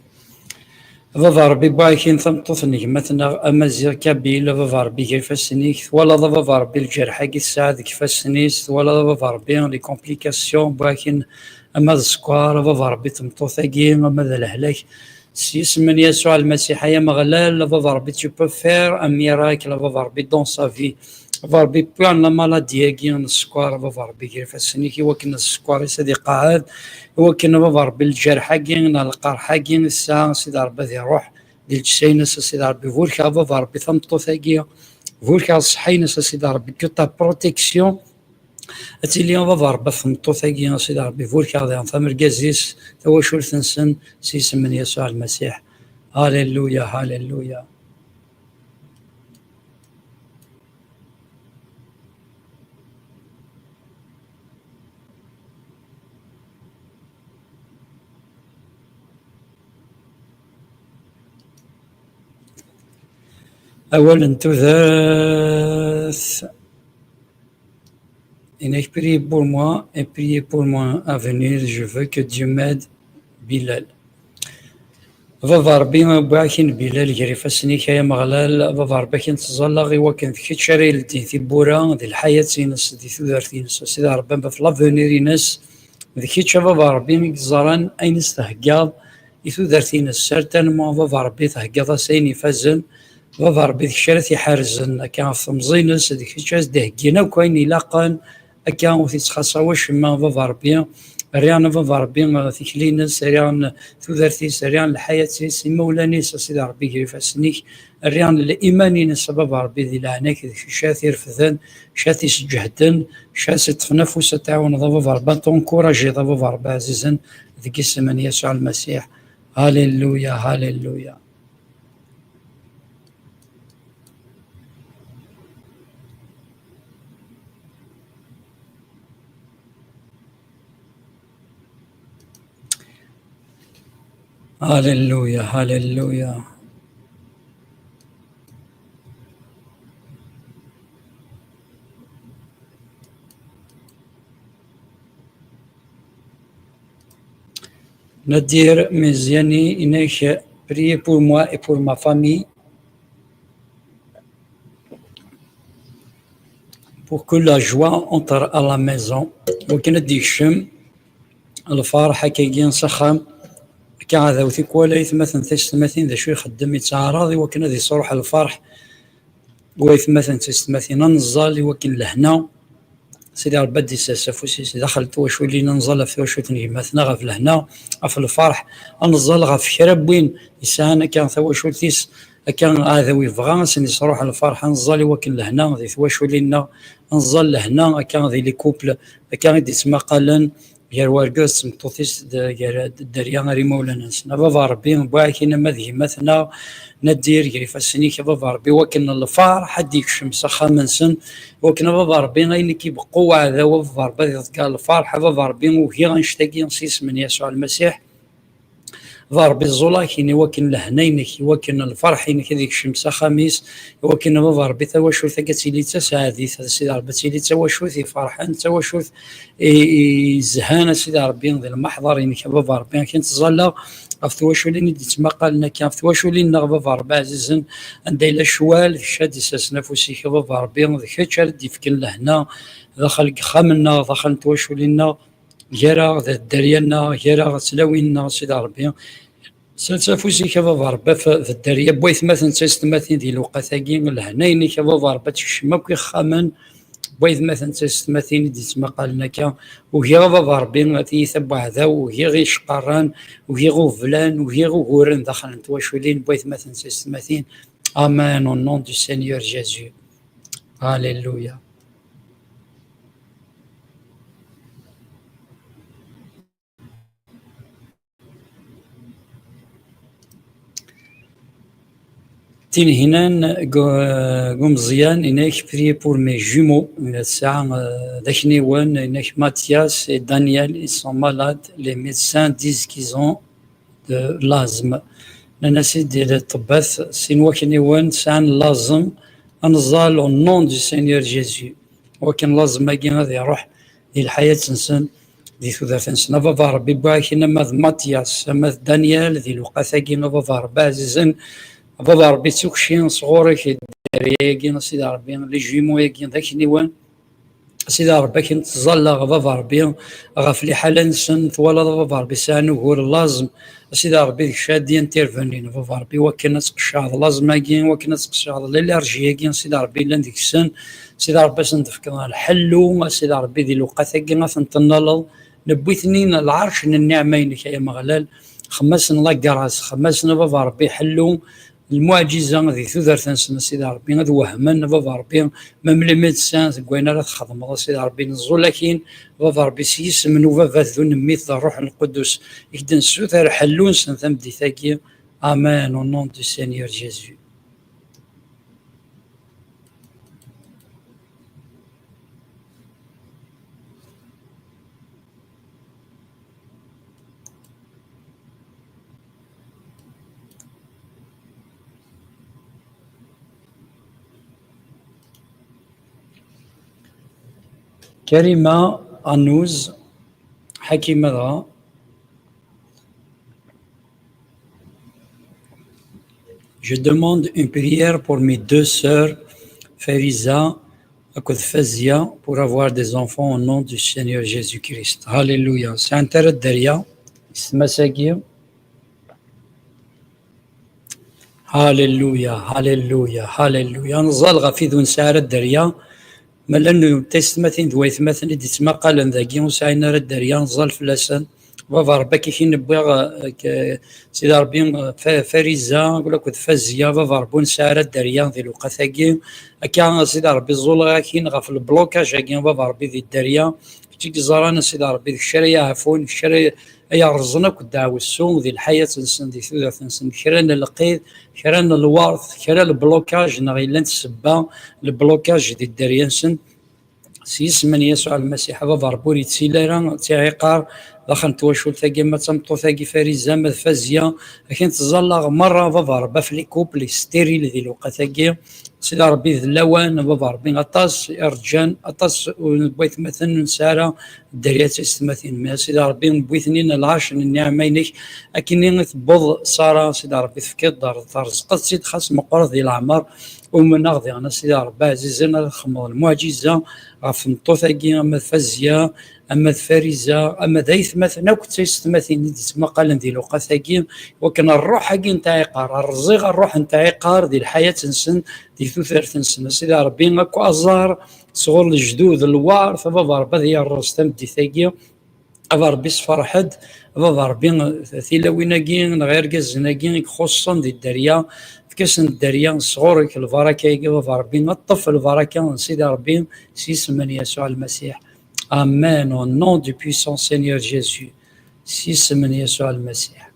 A: ضفا ربي بايكين ثمطوث نجمتنا أمازيغ كابيل ضفا ربي كيفاسنيك ولا ضفا ربي الجرحة كي الساعة كيفاسنيس ولا ضفا ربي لي كومبليكاسيون بايكين أما السكوار ضفا ربي تمطوثاكي أما ذا الهلاك سيس من يسوع المسيح يا مغلال ضفا ربي tu peux faire un miracle ضفا ربي dans sa vie ضفا ربي بيان لا مالادي كي السكوار ضفا ربي كيفاسنيك وكن السكوار يسدي قاعد وكن ضفا ربي الجرحة كي القرحة كي الساعة سيدي ربي ذي روح ديال الجسينس سيدي ربي فوركا ضفا ربي ثمطوثاكي فوركا الصحينس سيدي ربي كو تا بروتيكسيون أتيلي ضفا ربي ثمطوثاكي سيدي ربي فوركا ذي ثمر كازيس تواشول ثنسن سيس من يسوع المسيح. هاليلويا هاليلويا. أولا تثاث إنك priez pour moi et priez pour moi à venir, je veux que Dieu m'aide. بلال ضفا ربي باكين بلال جري فاسنيك يا مغلال ضفا ربي كنت تزلغي وكان في شاري لدي في بورا دي الحياة ناس دي ثلاثين ناس سيدي ربي في لافونير ناس ذيك ضفا ربي مكزران أين استهقاض ثلاثين ناس سارتان ما ضفا ربي تهقاض سيني فازن ضفا ربي ذيك شاري يحرزن كان في مزينس ذيك شاز دهقينا وكاين يلاقان كان وثي تخاصا واش ما ضفا ربي ريان ضفا ربي ثيكلينس ريان ثلاثيس ريان الحياة سي مولانيس سيدي ربي كيفاسنيك ريان الإيماني نسبب ربي ذي لعناك ذيك شاثي رفذن شاثي سجهدن شاثي تنفس تعاون ضفا ربي تنكوراجي ضفا ربي عزيزا ذيك السمن يسوع المسيح. هاليلويا هاليلويا. هاليلويا هاليلويا. Nadir Meziani إنك priez pour moi et pour ma famille pour que la joie entre à la maison وكنا ديشم الفرحة كي نسخم كهذا وثيك ولا يثمثن تستمثين ذا شو يخدم يتعارض وكن هذه صروح الفرح ويثمثن تستمثين ننزل وكن لهنا سيدي ربي دي ساسفوسي دخلت واش ولينا ننزل في واش مثلا غف لهنا في الفرح ننزل غف شرب وين يسانا كان ثواش ولتيس كان هذا ويبغى سني صروح الفرح ننزل وكن لهنا ذي ثواش ولينا ننزل لهنا كان ذي لي كوبل كان يدي تسمى قالن غير وارقص مطوثيس دريان ري مولانا سنا بابا ربي باكينا مذهي مثلا ندير كيف السنيك بابا ربي وكن الفار حد يكشم خامنسن وكن بابا ربي غير كي بقوه هذا بابا ربي قال الفرح بابا ربي وهي غنشتاقي نسيس من يسوع المسيح ضرب الزولا كيني وكن لهنينك وكن الفرح كذيك الشمس خميس وكن بابا ربي تواشو ثقتي لي تسادي سيدي ربي لي تواشو في فرحان تواشو زهانه سيدي ربي ذي المحضر انك بابا ربي كنت تزلا فتواشو لي تسمقالنا كان فتواشو لي بابا ربي عزيزا عندي لا شوال شادي ساس نفسي بابا ربي ذي كتشر ديفكن لهنا دخل خمنا دخل تواشو لنا جرا الدريانا جرا سلاوينا سيدي ربي سلسفوسي كبابا ربي في الدريا بويث مثلا تستمثين ديال الوقت ثاقين لهنايني كبابا ربي تشمك خامن بويد مثلا تستمثين دي تسمى قالنا كا وهي غضا ربي في ثبع ذا وهي غي شقران وهي غو فلان وهي غو غورن داخل نتواشولين بويد مثلا تستمثين امان او نون دو سينيور جيزو. هاليلويا. تين هنا مزيان انك بري بور مي جومو من الساعة ذاك نيوان انك ماتياس et Daniel ils sont malades, les médecins disent qu'ils ont de l'asthme. الناس ديال الطباث سينوا كنيوان سان لازم انزال او نون دو سينيور جيزو وكان لازم كي غادي يروح للحياة تنسن دي ثوذا تنسن فافا ربي باكينا ماذ ماتياس ماذ دانيال ذي الوقت كينا فافا ربي عزيزا فافا ربي تسوكشي صغورك درياكي سيدي ربي لي جيمو ياكي ذاك نيوان سيدي ربي كي نتزلى فافا ربي غاف لي حالة نسن ثوالا فافا ربي سانو هو لازم سيدي ربي ديك شادي انترفانين فافا ربي وكنا تقشعض لازم كين وكنا تقشعض للارجيه كين سيدي ربي لان ديك السن سيدي ربي سنتفكر الحلو سيدي ربي دي الوقت كين ثنتنال نبويثنين العرش من النعمين كي مغلال خمسنا لاكراس خمسنا فافا ربي حلو المعجزه ذي ثوثر تنسن سيدي ربي غاد وهمن فافا ربي ميم لي ميدسان كوين راه تخدم سيدي ربي نزول لكن فافا ربي سيس من فافا ذون ميث الروح القدس يكدن سوثر حلون سن ثم دي ثاكي امان او نون دو سينيور جيزو. كريمة أنوز حكيمة ذا Je demande une prière pour mes deux sœurs, Fariza et Fazia, pour avoir des enfants au nom du Seigneur Jésus-Christ. Alléluia. C'est un terre derrière. Ismasagir. Alléluia. Alléluia. Alléluia. نزال غفي ذو نسار الدريا ما لانه تستمثين دويث مثلا دي تسمى قال ذاكي وساينا الدريا نزال فلاسن فافا ربي كي نبغي سيدي ربي فريزه نقول لك فازيه فافا ربي نسار الدريا ذي الوقت ثاكي هكا سيدي ربي الزول كاين غا في البلوكاج هكا فافا ربي ذي الدريا كي زرانا سيدي ربي ذي الشريه عفون الشريه يا رزنا كدعو السوم ذي الحياه تنسن ذي ثوث تنسن كران القيد كران الوارث كران البلوكاج نغيلان السبا البلوكاج ذي الدريا نسن سيس من يسوع المسيح فافا ربي تسيلارا تعيقار داخل تواشول ثاقي ما تمطو ثاقي فريزه ما فازيه لكن تزلق مره فافا ربي في لي كوبل ستيريل ذي الوقت ثاقي سيدي ربي ذي اللوان فافا ربي اطاس ارجان اطاس بغيت مثلا نساره الدريات استماثين ما سيدي ربي بغيتني العشر النعمينك اكني تبوض ساره سيدي ربي تفكير دار رزقت سيد خاص مقرض ذي العمر ومن اغذي انا سيدي ربي عزيزنا الخمر المعجزه غاف نطو ثاقي اما فازيه اما فريزه اما دايث مثلا كنت يستمثل تسمى قال ندير الوقت ثاقي وكان الروح حقي نتاعي قار الرزيق الروح نتاعي قار ديال الحياه نسن ديال ثلاث سنين سيدي ربي ماكو ازار صغور الجدود الوارث فافا ربي هي الراس تمدي ثاقي فافا ربي صفرحد فافا ربي ثيلاويناكي غير كازناكي خصوصا ديال الدريا كاسن الدريا صغورك البركه فافا ربي نطف البركه سيدي ربي سيس من يسوع المسيح. Amen, au nom du puissant Seigneur Jésus. سيس من يسوع المسيح.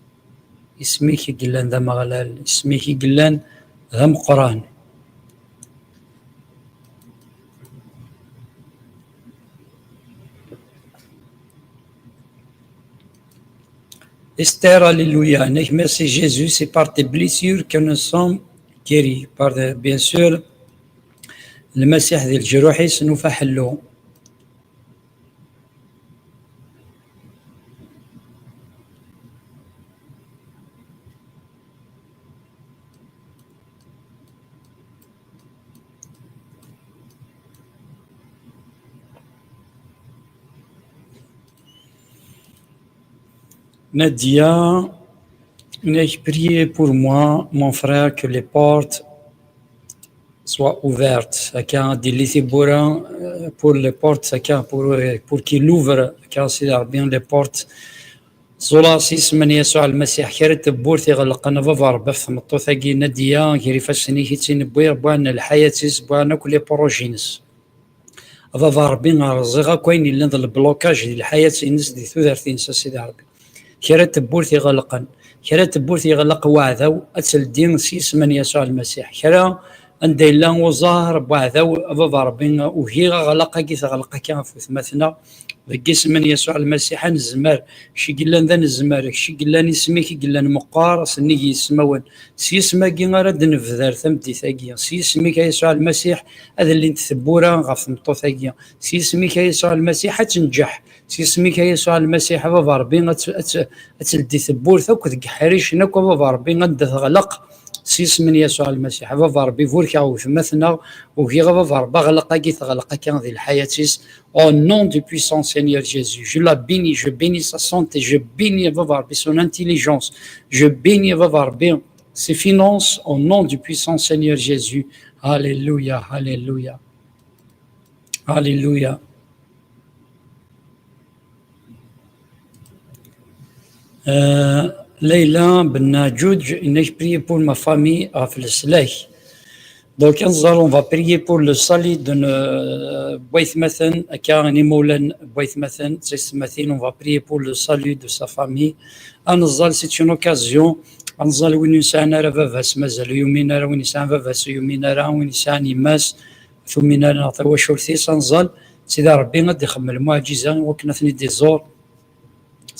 A: اسميك يقلان ذا مغلال، اسميك يقلان ذا مقران. Esther, alléluia. Merci Jésus, c'est par tes blessures que nous sommes guéris. Par bien sûr, المسيح ذي الجروح سنفحلو. Nadia, priez pour moi, mon frère, que les portes soit ouverte. Chacun dit les pour les portes, chacun pour qu'il ouvre, chacun c'est bien les portes. زولا سيس من يسوع المسيح كرت بورتي غلقنا فافار بف مطوثاقي نديا كيري فاسني كيتين بوير بوان الحياتيس بوان كل بروجينس فافار بين رزيغا كوين اللي نضل البلوكاج ديال الحياة الناس دي ثلاثين سيدي ربي كرت بورتي غلقن كرت بورتي غلق وعذاو اتل دين سيس من يسوع المسيح كرا عندي لا وظاهر بعذاو فافار بين وهي غلقا كي غلقا كان في ثمثنا ذكيس من يسوع المسيح نزمر شي قلان ذا نزمر شي قلان يسميك قلان مقار سني يسمون سيسما كي غرد نفذر ثمتي ثاقيا سيسميك يسوع المسيح هذا اللي نتثبورا غف مطو ثاقيا سيسميك يسوع المسيح تنجح سيسميك يسوع المسيح بابا ربي اتلدي ثبور ثوك ذك حريش نكو بابا ربي غد تغلق سيس من يسوع المسيح بابا ربي فوركا وثمثنا وكي بابا ربي غلقا كي تغلقا كان ذي الحياتيس au nom du puissant Seigneur Jésus. Je la bénis, je bénis sa santé, je bénis son intelligence, je bénis ses finances au nom du puissant Seigneur Jésus. Alléluia, alléluia, alléluia. Leïla Ben Najoud, je prie pour ma famille à Fleslech. Donc, on va prier pour le salut de Boïthmathen, on va prier pour le salut de sa famille. C'est une occasion. أنزل ونسان رفافس مازال يومينا ونسان رفافس يومينا ونسان يماس ثمينا نعطيو شرثيس أنزل سيدي ربي غادي يخمم المعجزة وكنا ثني دي زور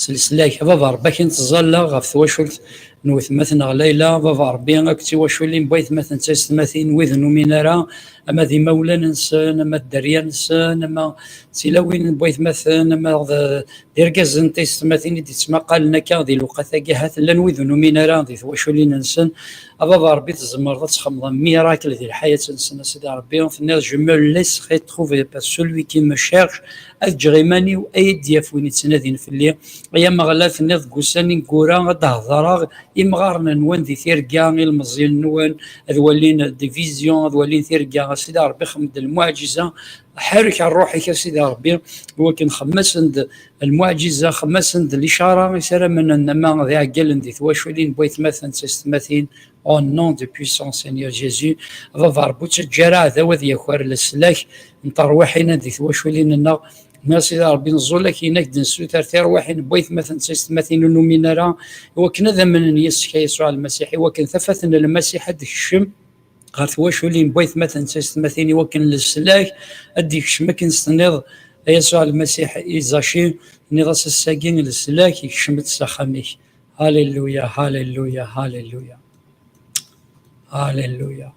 A: سلسلاك فافا ربي كي نتزلا غاف ثواشولت نوث مثلا ليلى فافا ربي غاكتي واشولين بغيت مثلا تستماثين وذنو مينارا اما ذي مولا نسان اما الدريا نسان اما تيلاوين بغيت مثلا اما ديركازن تستماثين دي تسما قال نكا ذي الوقت هات لا نوذنو مينارا ذي ثواشولين نسان فافا ربي تزمر تخمض ميراكل ذي الحياة نسان سيدي ربي je me laisse retrouver par celui qui me cherche أجرماني وأيد يفوني تنادين في الليل يا مغلاف نض قساني نقورا غدا إمغارنا نوان ذي ثيرقا المزيل نوان أذولين ديفيزيون أذولين ثيرقا سيدي ربي خمد المعجزة حرك الروحي كسيدي ربي ولكن خمسند المعجزة خمسند الإشارة يسرى من النما ذي عقل ذي ثواشولين بويت مثلا تستمثين au nom du puissant Seigneur Jésus فافا ربو تجارع ذا وذي يخوار للسلاك نطروحينا ذي ثواشولين النار ناس إذا ربي نزولك ينك دنسو ترثير واحد بويث مثلا تستمثين نومينارا وكن ذا من يسكى يسوع المسيحي وكن ثفتنا المسيح هذيك الشم غارث واشولين بويث مثلا تستمثين وكن للسلاك هذيك الشم كن استنيض يسوع المسيح إزاشي نيضاس الساقين للسلاك يكشمت سخاميك هاليلويا هاليلويا هاليلويا هاليلويا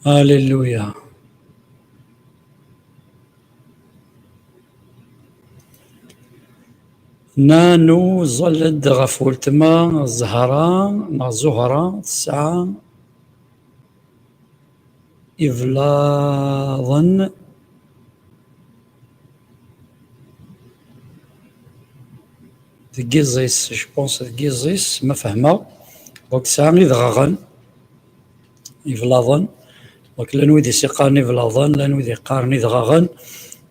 A: هاليلويا نانو زلد غفولتما زهرة تسعة إفلاظن تقيزيس جبونس تقيزيس ما فهمه دونك تسعة غيدغغن إفلاظن دونك لانو يدي سيقارني إفلاظن لانو يدي قارني دغغن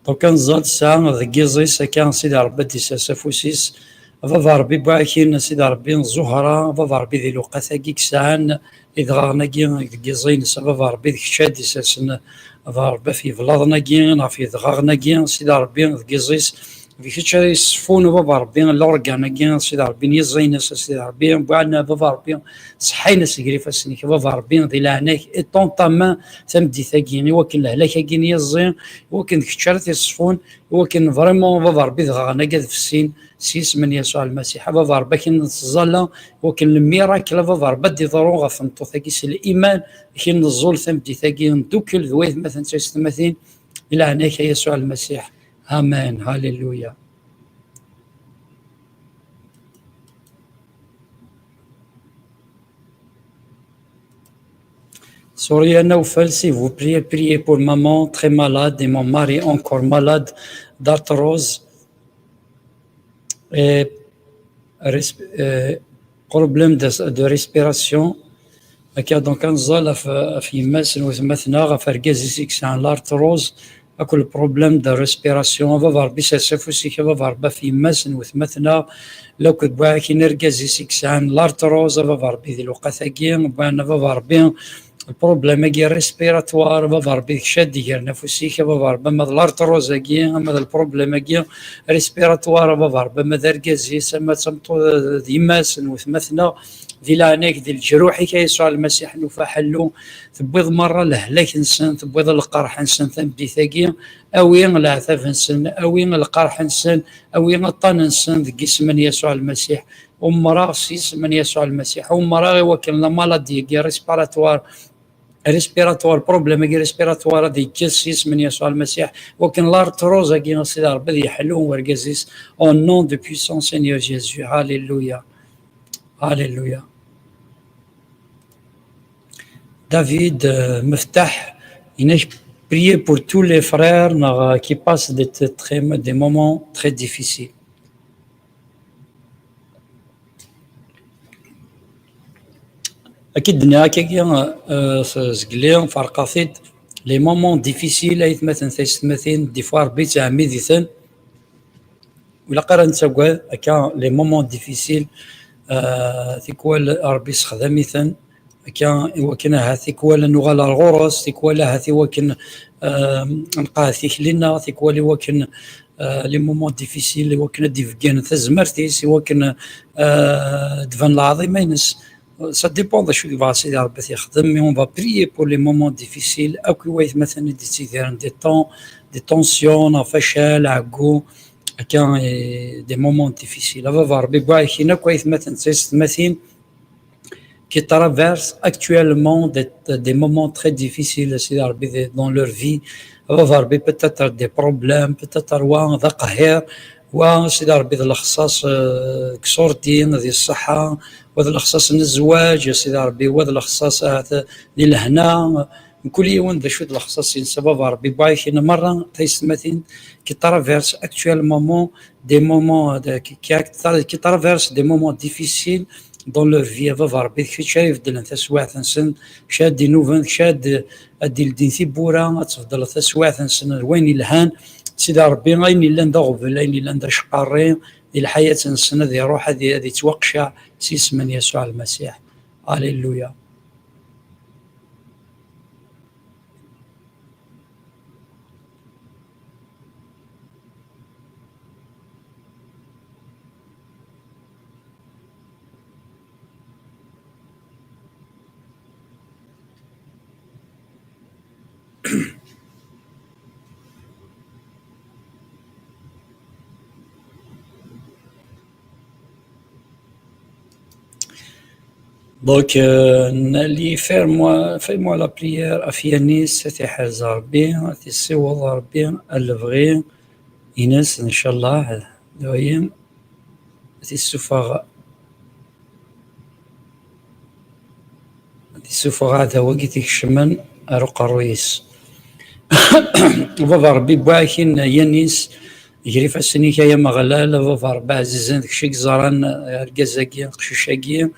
A: دونك كنزاد ساعة ذكيزيس كان سيدي ربي سافوسيس فافا ربي باكين سيدي ربي الزهرة فافا ربي ذي الوقت كيك ساعة إذغاغنا كين ذكيزين فافا ربي ذيك شادي ساسن فافا ربي في فلاظنا كين في ذغاغنا كين سيدي ربي ذكيزيس في كتشاري يصفون بابا ربي لورغانا كين سيدي ربي يزينس سيدي ربي بعدنا بابا ربي صحينا سكريفا سنيك بابا ربي دي لعناك اطون طاما تمدي ثاكيني وكن لهلاك كين يزين وكن كتشاري يصفون وكن فريمون بابا ربي غانا قاد في السين سيس من يسوع المسيح بابا ربي كين نتزالا وكن الميراكل بابا ربي دي ضرورة فنطو ثاكيس الايمان كين نزول تمدي ثاكين دوكل ذويث مثلا تستمثين الى هناك يسوع المسيح. آمين هاليلويا. Soria Naufel, s'il vous plaît, priez pour maman très malade et mon mari encore malade d'arthrose et problème de respiration. Donc, نزال في ماس وثمثنا غفرقازي سيكسان الارتروز اكل بروبليم دو ريسبيراسيون فافار بيسا سافوسيك فافار في ماسن وثمثنا لو كنت باكي نرقازي سيكسان الارتروز فافار بي ذي الوقتاكي بانا فافار بي البروبليم كي ريسبيراتوار فافار بي شاد يغير نفسيك فافار بما الارتروز كي اما البروبليم كي ريسبيراتوار فافار بما رقازي سما تمطو ذي ماسن وثمثنا ذي لعناك ذي الجروح كي يسوع المسيح نفحلو تبويض مرة لهلاك نسن تبويض القرح نسن ثمدي ثاقي أوين العثاف نسن أوين القرح نسن أوين الطن نسن ذي اسم يسوع المسيح ومرا سيس من يسوع المسيح ومرا وكن لا مالادي كي ريسبيراتوار بروبليم كي ريسبيراتوار دي كيسيس من يسوع المسيح وكن لارتروزا كي نصير ربي يحلو ورقازيس او نون دو بويسون سينيور جيسو. هاليلويا هاليلويا. David Meftah, il a prié pour tous les frères qui passent des moments très difficiles. أكيد هكاكيا زقليا فرقاثيد لي مومون ديفيسيل أيت مثلا ثيستمثين دي فوار بيت عميديثن ولا قرا نتساقوا هكا لي مومون ديفيسيل تيكوال ربي استخداميثن كان وكنا هاثي كوالا نغال الغرس تيكوالا هاثي وكن نقا ثيك لنا تيكوالي وكن لي مومون ديفيسيل وكن ديفكان تزمرتيس وكن دفن العظيم ينس سا ديبون شو يبغى سيدي ربي يخدم مي اون فا بريي بور لي مومون ديفيسيل او كويت مثلا دي تيدير دي طونسيون فشل عكو كان دي مومون ديفيسيل فا ربي باي كينا كويت مثلا تستمثين qui traversent actuellement des moments très difficiles dans leur vie, peut-être des problèmes, peut-être ذا قهير وسيدي ربي ذا الخصاص كسورتين ذي الصحة وذا الخصاص الزواج يا سيدي ربي وذا الخصاص ديال الهنا كل يوم ذا شو الخصاص سبب ربي بايشين مرة تيستمثين qui traversent actuellement des moments qui traversent des moments difficiles dans leur vie فافا ربي كي شايف دلن تسواعث نسن شاد دي نوفن شاد ادي لدين ثيبورا تفضل تسواعث نسن وين الهان سيدي ربي غاين الا ندغبل اين الا ند شقارين الحياه نسن ذي روح هذه توقشع سيس من يسوع المسيح. هاليلويا. Donc, fais-moi la prière à Fianis, c'était Hazar bien, c'est Wadar bien, Al-Vri, Inès, Inch'Allah, Doyen, c'est Soufara. السفراء هذا وقت يكشمن أرق الرئيس وفار بباكين ينيس يجري في السنيكة يا مغلال وفار بعزيزان كشيك زران الجزاكي قشوشاكي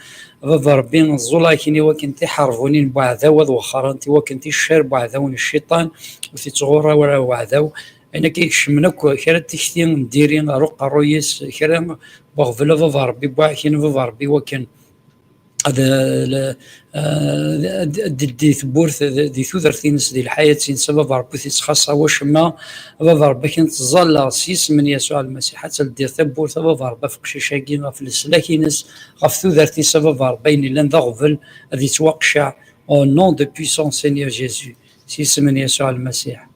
A: وفار بين الزولاكيني وكنتي حرفونين بعذاوذ وخرانتي وكنتي الشر بعذاون الشيطان وفي تصغورة ولا وعذاو أنا كيكشمنك كرا تكتين مديرين أرق الرئيس كرا بغفل وفار بباكين وفار بوكن هذا دي ثبورث دي ثوثرثينس دي الحياة سبب ربي خاصة وشما باب ربي كنت تظل سيس من يسوع المسيح حتى دي ثبورث سبب ربي في قشيشاكين في السلاكينس غف ثوثرثي سبب ربي لان ذغفل هذه توقشع au nom de puissant Seigneur Jésus سيس من يسوع المسيح.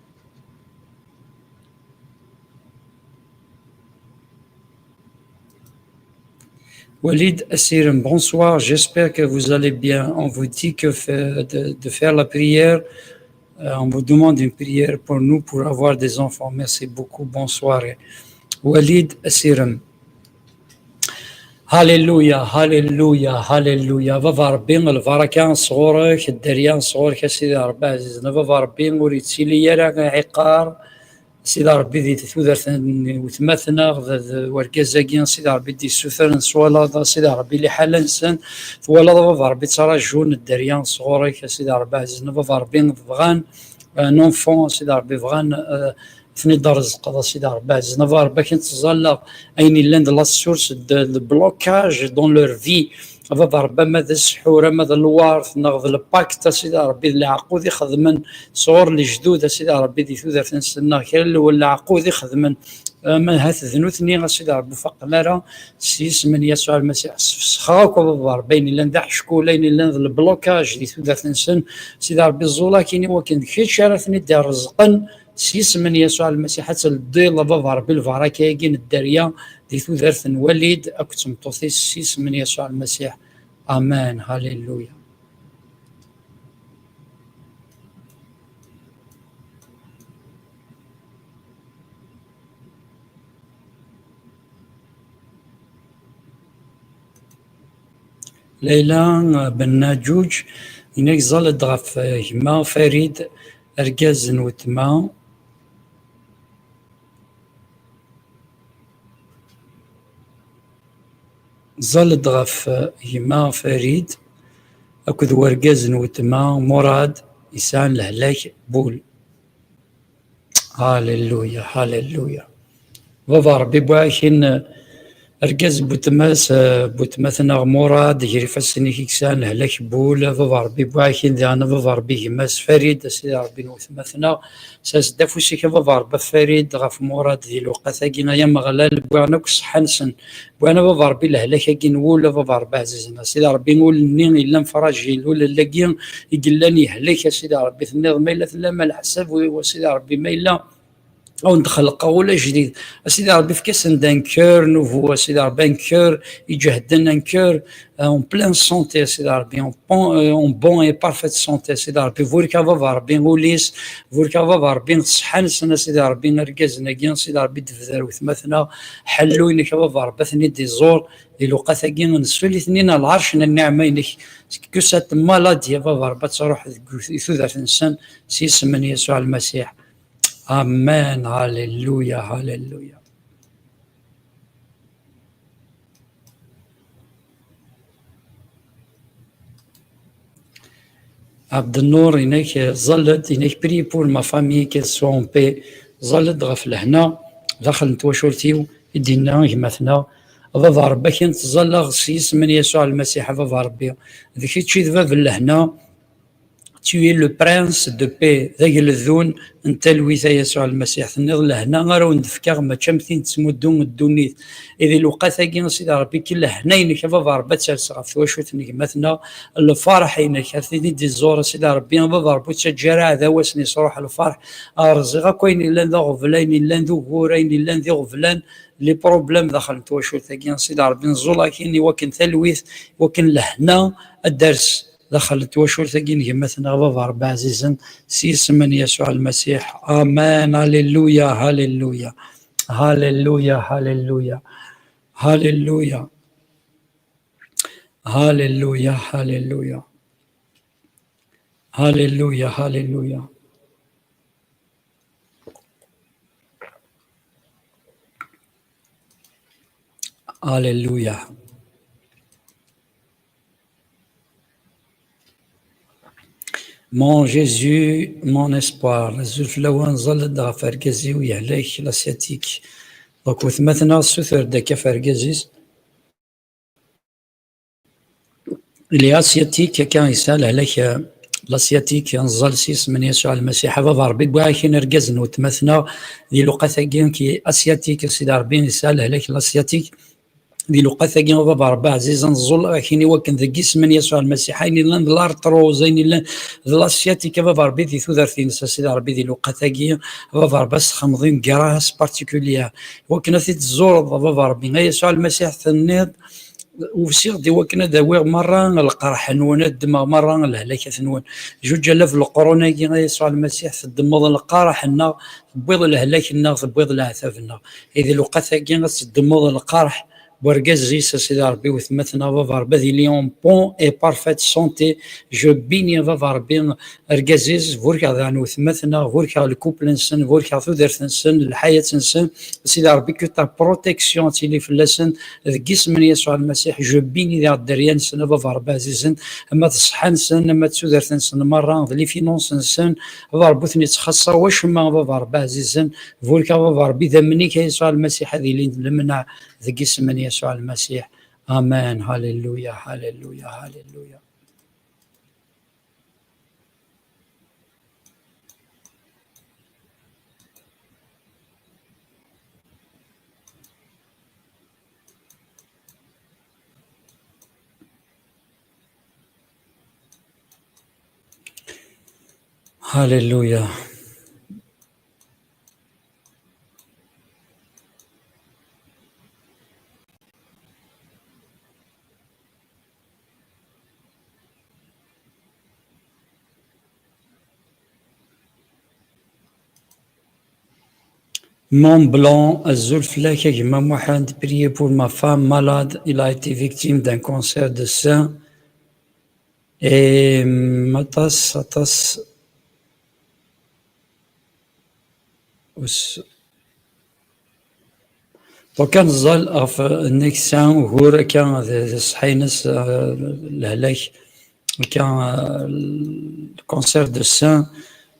A: Walid Assirim, bonsoir, j'espère que vous allez bien. On vous dit que de faire la prière, on vous demande une prière pour nous, pour avoir des enfants. Merci beaucoup, bonsoir. Walid Assirim. هاليلويا هاليلويا هاليلويا فافا ربي البركة صغورك الدريان صغورك سيدي ربي عزيزنا فافا ربي وريت سيلي راه عقار سيدي ربي ذي تثوثرث وثماثنا وركازاكين سيدي ربي دي السوثر نسوالا سيدي ربي اللي حالا نسان ثوالا فافا ربي تراجون الدريان صغورك سيدي ربي عزيزنا فافا ربي فغان نونفون سيدي ربي فغان ثني دار الزقاضة سيدي ربي عزيزنا فافا ربي كنت تظل أين لاند لا سورس دو بلوكاج دون لور في فافا ربي ماذا السحورة ماذا الوارث ناخذ الباكت سيدي ربي اللي عقود يخدمن صغور اللي جدود سيدي ربي دي ثوثر تنسنا كاين ولا عقود يخدمن ما هات ذنوثني سيدي ربي فقمارا سيس من يسوع المسيح سخاك فافا ربي إلا ندح شكولين إلا البلوكاج دي ثوثر تنسن سيدي ربي الزولا كيني وكن كيتش عرفني دار رزقن سيس من يسوع المسيح حتى الضيل فافا ربي الفراكا يجين الدريا دي ثوثرث وليد أكتم توثيس سيس من يسوع المسيح آمين هاليلويا. ليلى بن ناجوج إنك زالت غف هما فريد أرجاز وتما زالت غف هما فريد أكد ورجاز وتما مراد إنسان لهلاك بول هاليلويا هاليلويا فافا ربي بواكين أرجاز بوتماثنا مراد يجري فاسني كيكسان هلاك بول فافا ربي بواكين دانا فافا ربي هماس فريد سيدي ربي نوثماثنا ساس دافوسي كفافا ربي فريد غف مراد دي لوقاتا كينا يا مغلال بوانا كس حنسن بوانا فافا ربي لهلاك كين ولا فافا ربي عزيزنا سيدي ربي نقول نين إلا مفراجيل ولا لاكين يقلاني هلاك سيدي ربي ثنيض ما إلا ثلا ما الحساب وسيدي ربي ما إلا أو ندخل قولة جديد سيدي ربي في كاس دان كور نوفو سيدي ربي ان كور يجهدنا ان كور اون بلان سونتي سيدي ربي اون بون اي بارفيت سونتي سيدي ربي فوركا فافا ربي نقوليس فوركا فافا ربي نصحان سنة سيدي ربي نركزنا كين سيدي ربي دفذر وثماثنا حلو إنك فافا ربي ثني دي زور دي لوقاتا كين نسولي ثنين العرش النعمة إنك كسات مالاديا فافا ربي تروح ثوذر إنسان سيس من يسوع المسيح آمين هاليلويا هاليلويا. عبد النور إنك ظلت إنك بري بور ما فامي كي سوون بي ظلت غف لهنا داخل نتواشورتيو يدينا يمثنا فافا ربي كنت ظل غسيس من يسوع المسيح فافا ربي ذيك تشي ذباب لهنا Tu es le prince de paix ذاك الذون انت الويثا يسوع المسيح تنظ لهنا غير ندفكر ما تشمثين تسمدون الدنيا اذا لوقاتا كين سيدي ربي كل هناين كفا ربي تسرع في وشوتني مثلا الفرح هنا كثيني دي الزور سيدي ربي فا ربي تجرى هذا واسني صروح الفرح ارزق كاين الا ذا غفلين الا ذو غورين الا ذي غفلان لي بروبليم دخل توشوت كين سيدي ربي نزولا كاين وكن تلويث وكن لهنا الدرس دخلت وشور ثقين مثلا فافا ربي عزيزا سيس من يسوع المسيح آمين هاليلويا هاليلويا هاليلويا هاليلويا هاليلويا هاليلويا هاليلويا هاليلويا هاليلويا هاليلويا. Mon Jésus, mon espoir. Zulflawan zalad غفرقزي ويهلك لاسياتيك. Donc وثمثنا السثر داك فرقزيز. اللي اسياتيك كان يسال عليك الاسياتيك نزل سيس من يسوع المسيح هذا ربي بغا كي نركز نتمثنا دي لقطه كي اسياتيك سيدي ربي يسال عليك الاسياتيك دي لقطه كي هذا ربي عزيز نزل كاين وكن ذكيس من يسوع المسيح اين لان الارتروزين لان الاسياتيك هذا ربي دي ثوثرتين سيدي ربي دي لقطه كي هذا ربي خمضين كراس بارتيكولير وكنا تزور هذا ربي يسوع المسيح ثنيد وفسيغ دي وكنا داوير مرة القرح نون الدماغ مرة الهلاكة نون جوج الاف القرون كي يسوع المسيح تدمض القرح النار تبيض الهلاك النار تبيض العذاب النار إذا لقات كي تدمض القرح ورقاز زيس سيدي ربي وثمثنا فافا ربي ذي ليون بون اي بارفيت سونتي جو بيني فافا ربي رقازيز فوركا ذان وثمثنا فوركا الكوبل نسن فوركا ثودرت نسن الحياة نسن سيدي ربي كو تا بروتيكسيون تيلي في اللسن ذكيس من يسوع المسيح جو بيني ذا الدريان نسن فافا ربي عزيزن اما تصحى نسن اما تثودرت نسن مرة ذلي فينونس نسن فافا ربي ثني تخصى واش ما فافا ربي عزيزن فوركا فافا ربي ذا مني كيسوع المسيح هذه اللي لمنع ذكيس من يسوع المسيح آمين هاليلويا هاليلويا هاليلويا هاليلويا Mont Blanc, Zulflek, Mohamed, priez pour ma femme malade. Il a été victime d'un cancer de sein. Et Matas, وكان ظل في النكسان وهو كان صحينس الهلاك كان الكونسير دو سان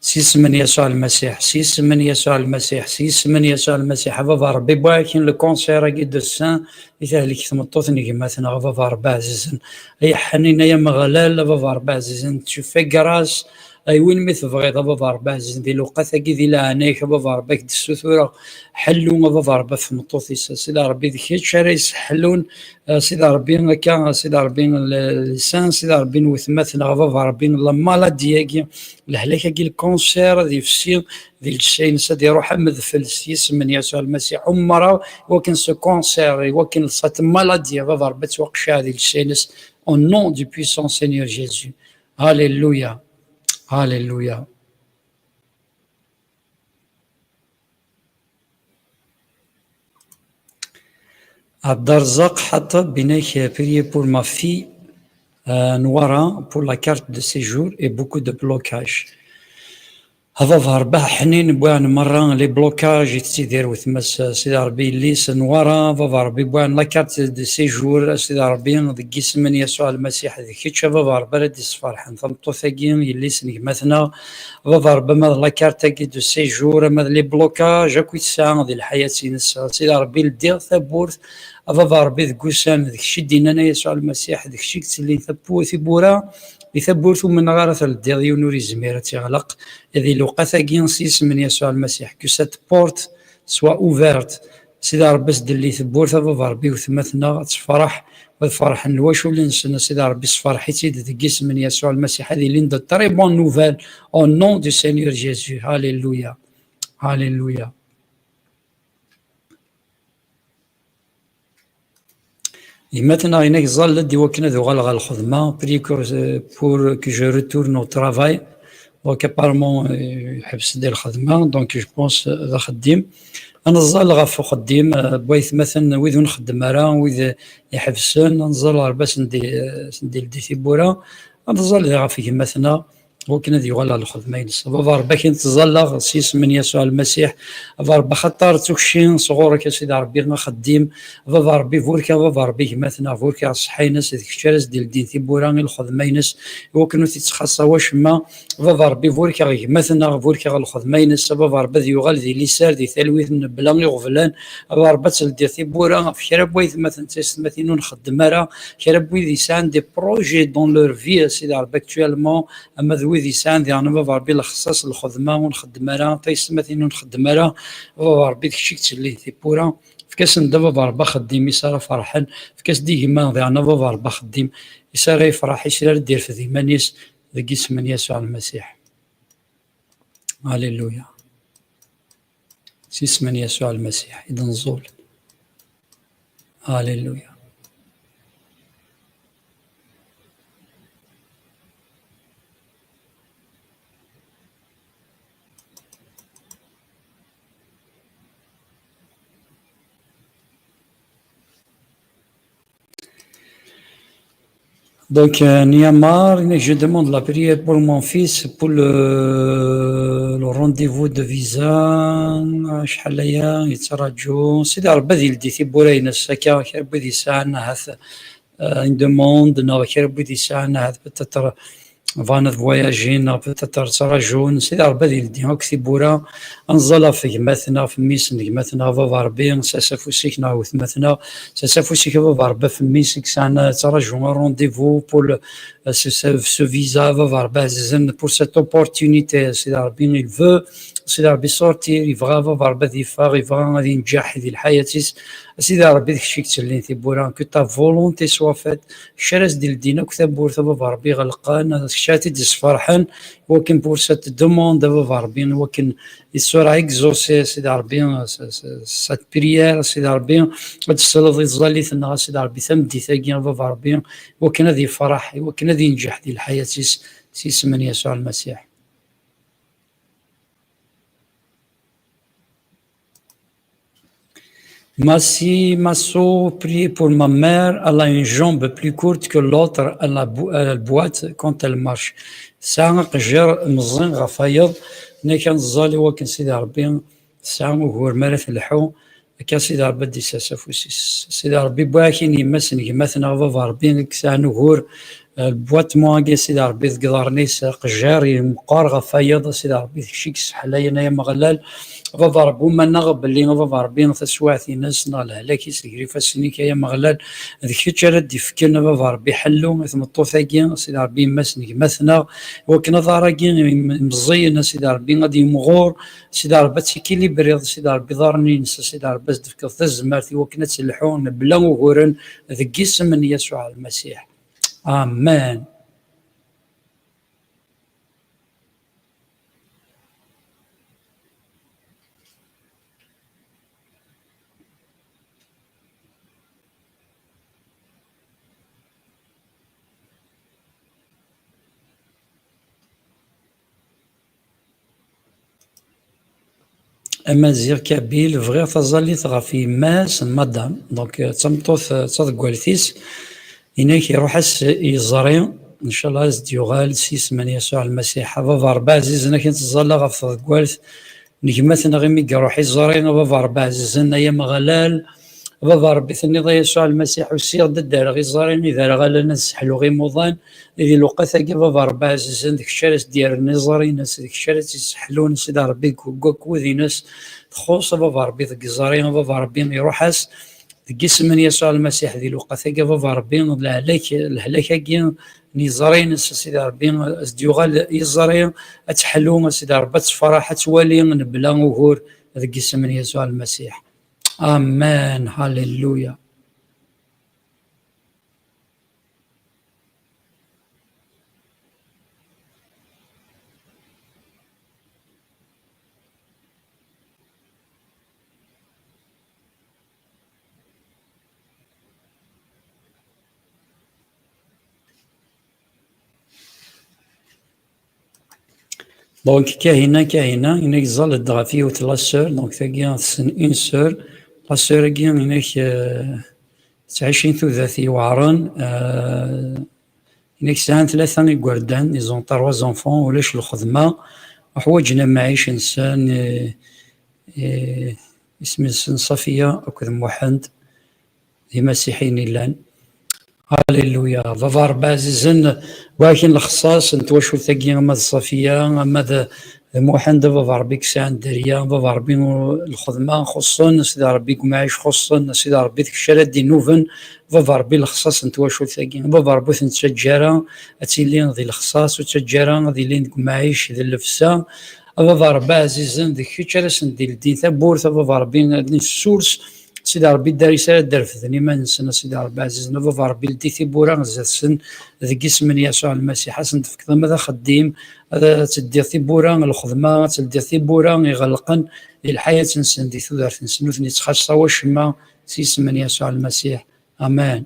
A: سيس من يسوع المسيح سيس من يسوع المسيح سيس من يسوع المسيح فافا ربي باكين الكونسير كي دو سان يتهلك ثمطوثني كما ثنا فافا ربي عزيزن اي حنين يا مغلال فافا ربي عزيزن تشوفي كراس اي وين مي تبغي فافا ربي عزيزن دي لوقاتا كي دي لعنيك فافا ربي كد السثوره حلوا فافا ربي في مطوثي سيدي ربي ذيك شاري يسحلون سيدي ربي كان سيدي ربي اللسان سيدي ربي وثمثنا فافا ربي لا مالادي كي الهلاكه كي الكونسير دي فسي ديال الشيء نسى روح مذفل سيس من يسوع المسيح عمره وكان سو كونسير وكان صات مالادي فافا ربي توقش هذه الشيء au nom du puissant Seigneur Jésus. Alléluia. Alléluia. Abdarzak Hatab Binek prié pour ma fille Noira pour la carte de séjour et beaucoup de blocages. هذا ربح حنين بوان مرة لي بلوكاج يتسيدير وثمس سيدي ربي ليس نوارا فافا ربي بوان لاكارت دي سيجور سيدي ربي ذكيس من يسوع المسيح ذيكيتش فافا ربي ردي صفارحن ثمطو ثاقين يليس مثلا فافا ربي ماذا لاكارت دو سيجور ماذا لي بلوكاج اكو يتساعد ذي الحياة نسا سيدي ربي لدير ثبورث فافا ربي ذكوسان ذكشي ديننا يسوع المسيح ذكشي كتلي ثبو ثبورا يثبورثو من غارة الدير نوري زميرة تغلق إذا لوقاتا كينسيس من يسوع المسيح كو سات بورت سوا اوفيرت سيدي ربي سد اللي ثبورثا فافا ربي وثمثنا تفرح والفرح نواش اللي نسنا سيدي ربي صفرحيتي تقيس من يسوع المسيح هذه اللي ندير تري بون نوفيل او نون دو سينيور جيسو هاليلويا هاليلويا Et maintenant, il y a un dit وكنا ذو غلغ الخدمة pour que je retourne au travail. Donc apparemment يحبس ديال الخدمة donc je pense ذا خديم أنا نظل غف خديم بغيت مثلا ويذ نخدم راه ويذ يحبسن نظل باش ندير دي ثبورة نظل غف مثلا وكنا ذي ولا الخدمة ينس فضرب كنت تزلغ سيس من يسوع المسيح فضرب خطر تكشين صغورك يا سيدي ربي خديم فضربي فوركا فضربي مثلا فوركا صحينس ذيك الشارس ديال دين ثيبوران الخدمة ينس وكانوا تتخصص واش ما فضربي فوركا مثلا فوركا الخدمة ينس فضرب ذي يغال ذي ليسار ذي ثلويث من بلان يغفلان ضربت ديال ثيبوران في كرا بويث مثلا تستمثلون نخدم راه كرا بويث يسان دي بروجي دون لور في سيدي ربي اكتوالمون اما ذوي يسان ذي انا فضربي الخصاص الخدمة ونخدم راه تيستمثلون نخدم راه فضربي داكشي كتلي ثيبوران في كاس ندابا ضربة خديم يسار فرحان في كاس ديما ذي انا ضربة خديم يسار يفرح يسير دير في ذيمانيس ذاك اسم يسوع المسيح هاليلويا اسم يسوع المسيح إذا نزول هاليلويا Donc, Niamar, je demande la prière pour mon fils pour le rendez-vous de visa. شحال يتراجعوا سيدي ربي ذي لدي ثيبورا ينسكا ربي ذي ساعنا هذا une demande نو ربي ذي ساعنا هذا peut-être فانا فواياجين peut-être تراجعون سيدي ربي ذي لدي هاك ثيبورا انزل في جماثنا في ميس جماثنا فافا ربي ساسافوسيك ناو ثماثنا ساسافوسيك فافا ربي في ميسك ساعنا تراجعوا رونديفو بور ce visa فافا ربي عزيزا pour cette opportunité سيدي ربي il veut سيدي ربي sortir يبغى فافا ربي ذي فاغ يبغى غادي ينجح ذي الحياة سيدي ربي داكشي كتلين ثيبورا كو تا فولونتي سوا فات الشراس ديال دينا كتابور فافا ربي غلقان شاتي ديس فرحان ولكن بور سات دوموند فافا ربي ولكن يسورا اكزوسي سيدي ربي سات بريير سيدي ربي هاد الصلاة ذي زاليتنا سيدي ربي ثمدي ثاقيا فافا ربي ولكن هذه فرح ولكن هذه ينجح ذي الحياة سيس من يسوع المسيح. Masso, priez pour ma mère, elle a une jambe plus courte que l'autre, elle boite quand elle marche. ساعة قجر مزين غفايض ملي كان الزالي وكان سيدي ربي ساعة وهو مرات الحو كان سيدي ربي دي ساسافوسيس سيدي ربي باكين يمسن يمثنا فافا ربي ساعة نهور البوات مواقي سيدي ربي ذقدرنيس قجار مقار غفايض سيدي ربي شيكس حلايا نايا مغلال فافا ربي وما نغب اللي فافا ربي تسواعتي ناس نغلا هلاكي سيكري فاسني كايا مغلال ذيك تشرد يفكرنا فافا ربي حلو ثم الطوثاكي سيدي ربي مسني مثنا وكنا ضارقين مزينا سيدي ربي غادي مغور سيدي ربي تيكيلي بريض سيدي ربي ضارني نسى سيدي ربي دفك الزمارتي وكنا تسلحون بلا وغورن ذيك اسم من يسوع المسيح آمين. أمازيغ كابيل بغيغ تظليت غفي ماس مدام دونك تمطوث تضقوالثيس إناك يروحس يزري إن شاء الله زد يغال سيس من يسوع المسيح فافا ربا عزيزنا كنت تظل غف تضقوالث نجمتنا غيمي يروح يزري فافا ربا عزيزنا يا مغلال فافا ربي ثني ضي يسوع المسيح وسير دار غي زريني إذا غالا نسحلو غي موضان إذا لوقاتا فافا ربا عزيزنا ديك الشارس ديالنا زري ناس ديك الشارس يسحلون سيدي ربي كوذي ناس تخوص فافا ربي ذيك زرينا فافا ربي يروحس ذيك اسم من يسوع المسيح ذي لوقاتا فافا ربي الهلاكا نيزرين سيدي ربي ازديوغال يزرين اتحلو سيدي ربي تفرح توالي من بلا وهور ذيك اسم من يسوع المسيح آمين هاليلويا. دونك كاهنة إنك زال دغافي وثلا سور دونك ثاقيا سن اون سور لا سور كيا إنك تعيشين ثوذاثي وعران إنك ساعة ثلاثة يقردان إزون تروا زونفون ولاش الخدمة وحواجنا معيش إنسان اسم إنسان صفية أكد موحد دي مسيحيين لان هاليلويا فافا ربع عزيزن ولكن الخصاص نتواشو ثقي أما الصفية أما موحد فافا ربيك ساعة دريا فافا ربي الخدمة خصوصا سيدي ربيك معيش خصوصا سيدي ربي ذيك الشرات دي نوفن فافا ربي الخصاص نتواشو ثقي فافا ربي تنتجارة أتيلين ذي الخصاص وتجارة ذي لين معيش ذي اللفسة فافا ربي عزيزن ذيك كيتشارس ندير الدين ثبورت فافا ربي السورس سيدي ربي دار رسالة دار في ذني ما ننسى سيدي ربي عزيزنا فافا ربي لدي ثبورا زاد سن ذيك اسم يسوع المسيح حسن تفكر ماذا خديم هذا تدي ثبورا الخدمة تدي ثبورا يغلقن الحياة نسن دي ثودار نسن وثني تخصصا واش ما سي اسم يسوع المسيح أمان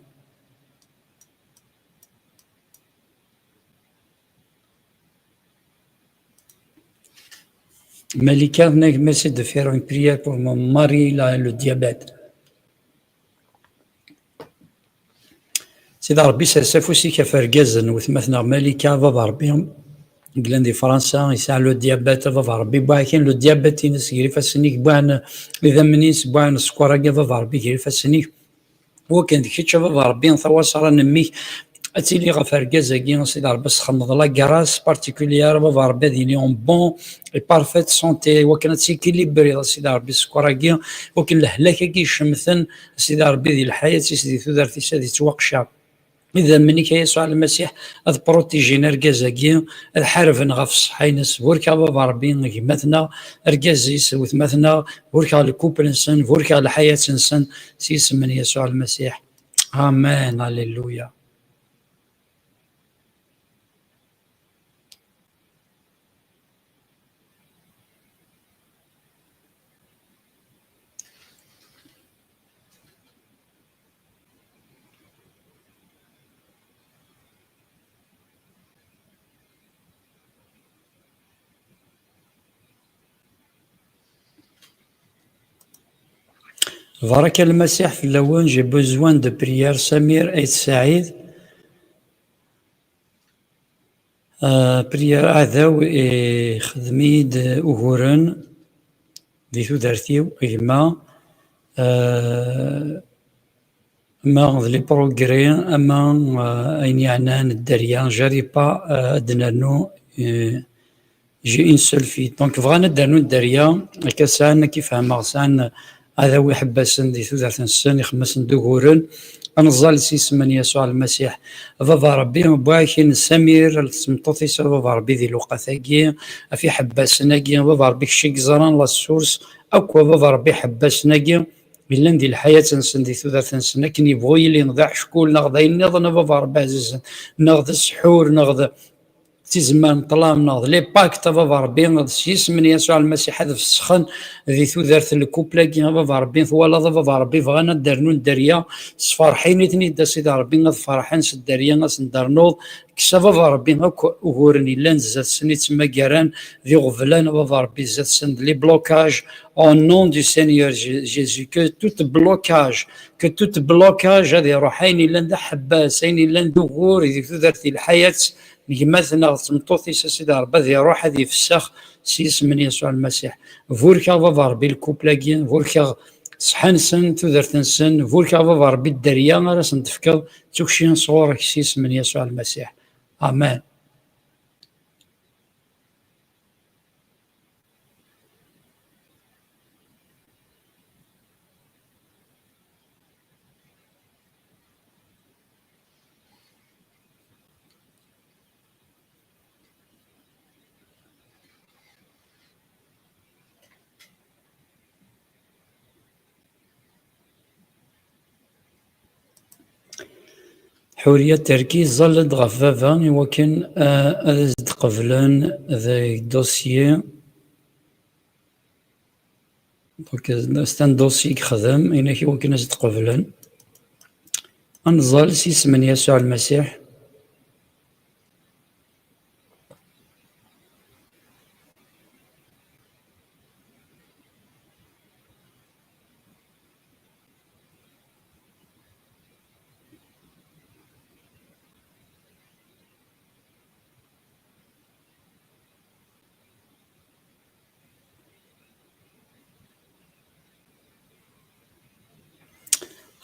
A: Malika venait m'essayer de faire une prière pour mon mari, là, le diabète. سيدي ربي سافوسي كفرقازن وثمثنا ملكة فافا ربي قلن دي فرنسا يساع لو ديابات فافا ربي باكين لو ديابات ينس يري فاسنيك بوان إذا منيس بوان السكورة فافا ربي يري فاسنيك وكان ديك فافا ربي نثواصر نميك أتيلي غفرقازا كي سيدي ربي سخمض لا كراس بارتيكوليار فافا ربي ديني اون بون اي بارفيت سونتي وكانت سيكيليبري سيدي ربي السكورة كي وكان الهلاكة كي شمثن سيدي ربي دي الحياة سيدي ثودارتي سيدي توقشا إذا منك يسوع المسيح أذ بروتيجينا ركازاكي أذ حارفنا غف الصحينس وركا بابا ربي كيماتنا ركازيس وثماتنا وركا الكوبل نسن وركا الحياة نسن سيس من يسوع المسيح آمين هللويا. بارك المسيح في اللون جي بوزوان دو بريير سمير ايت سعيد بريير عذاو خدميد أهورن دي ثودارتيو إغما ما لي بروغري أما أين يعنان الدريان جاري با أدنانو جي إن سول في دونك فغانا دانو الدريا كاسان كيف مغسان هذا هو حباسن دي ثلاث سنين خمسن دهورن أنظل سيس من يسوع المسيح فافا ربي باكين سمير السمطوطي فافا ربي ذي لوقاثاكي في حباسناكي فافا ربي شيك زران لا سورس أكوا فافا ربي حباسناكي إلا ندي الحياة نسن دي ثلاث سنين كن يبغي لي نضع شكول نغض نظن فافا ربي عزيز نغض السحور نغض تيزمان طلام ناض لي باك تبا ربي سيس من يسوع المسيح هذا في السخن ذي ثوذرت الكوبلا كي بابا ربي ولا بابا ربي فغانا دارنو الدريا صفرحين تني دا سيدي ربي غاد فرحان الدريا غاس ندرنوض كسا بابا ربي وغورني لان زاد سني تما كاران ذي غفلان بابا ربي زاد سند لي بلوكاج او نون دو سينيور جيزو كو توت بلوكاج هذه روحين لان حباسين لان دغور ذي ثوذرت الحياه مثلا تمطوطي سيدي ربي ذي روح هذه في السخ سيس من يسوع المسيح فوركا فافا ربي الكوبلاكين فوركا صحنسن تودرتنسن فوركا فافا ربي الدريا راس نتفكر توكشين صورك سيس من يسوع المسيح آمين. حورية التركيز ظلت غفافا ولكن أزد قبلا ذا دوسيي ستان دوسي خدم إنك ولكن أزد قبلا أنظل سيس من يسوع المسيح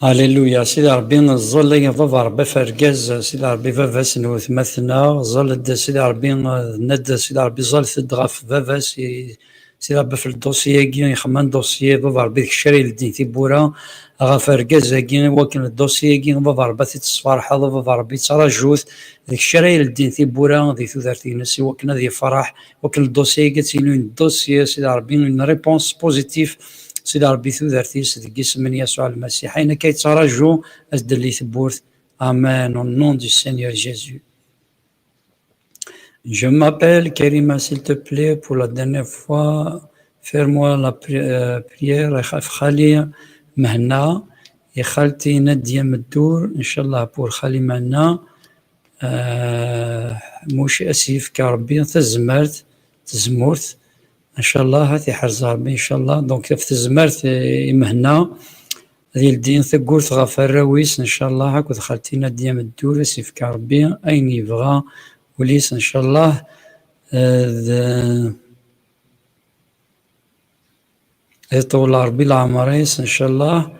A: هللويا سيدي ربي الظل بابا ربي فرقاز سيدي ربي بابا سنو ثمثنا ظل سيدي ربي ند سيدي ربي ظل تدغى في بابا سيدي ربي في الدوسية كي يخمن دوسية بابا ربي الشري لدين تيبورا غا فرقاز كي وكن الدوسية كي بابا ربي تتصفرح بابا ربي تراجوث ذيك الشري لدين تيبورا ذي ثوثارتي نسي وكن ذي فرح وكن الدوسية كتينو الدوسية سيدي ربي اون ريبونس بوزيتيف سيدي ربي ثوثارتيس ديك اسم يسوع المسيح أين كيتراجو أسد اللي ثبورث Amen, au nom du Seigneur Jésus. Je m'appelle Karima, s'il te plaît, pour la dernière fois, fais-moi la prière. Khali Mahna, et Khalti Nadia Meddour, Inch'Allah, pour Khali Mahna, موش أسيف كربي تزمرت تزمرت ان شاء الله هاتي حرز ربي ان شاء الله دونك في الزمرت مهنا ديال الدين ثقورت غا الراويس ان شاء الله هاكو دخلتينا ديام الدور سيفك ربي اين يبغى وليس ان شاء الله يطول ربي العمريس ان شاء الله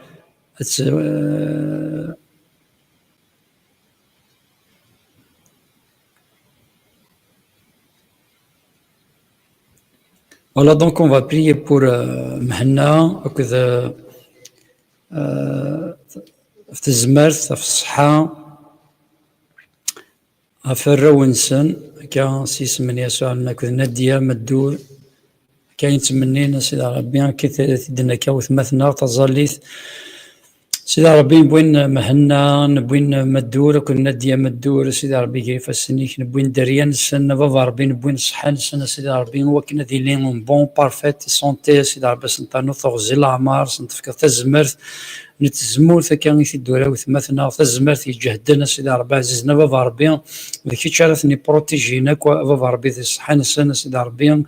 A: Voilà, donc on va prier pour Mehna, في الزمرت في الصحة في الرونسن كان سيس من يسوع المكذ نديا مدور كاين تمنينا سيدي ربي كي تدنا كاوث مثنا تظليث سيدي ربي نبوين مهنا نبوين مدور كنا نديا مدور سيدي ربي كيف السنيك نبوين دريان سن بابا ربي نبوين صحان سن سيدي ربي وكنا دي لين بون بارفيت سونتي سيدي ربي سنتانو تغزي العمار سنتفكر تزمرت نتزمور كان في الدوله وثمثنا تزمرت يجهدنا سيدي ربي عزيزنا بابا ربي ذيك شارثني بروتيجينا بابا ربي ذي صحان سن سيدي ربي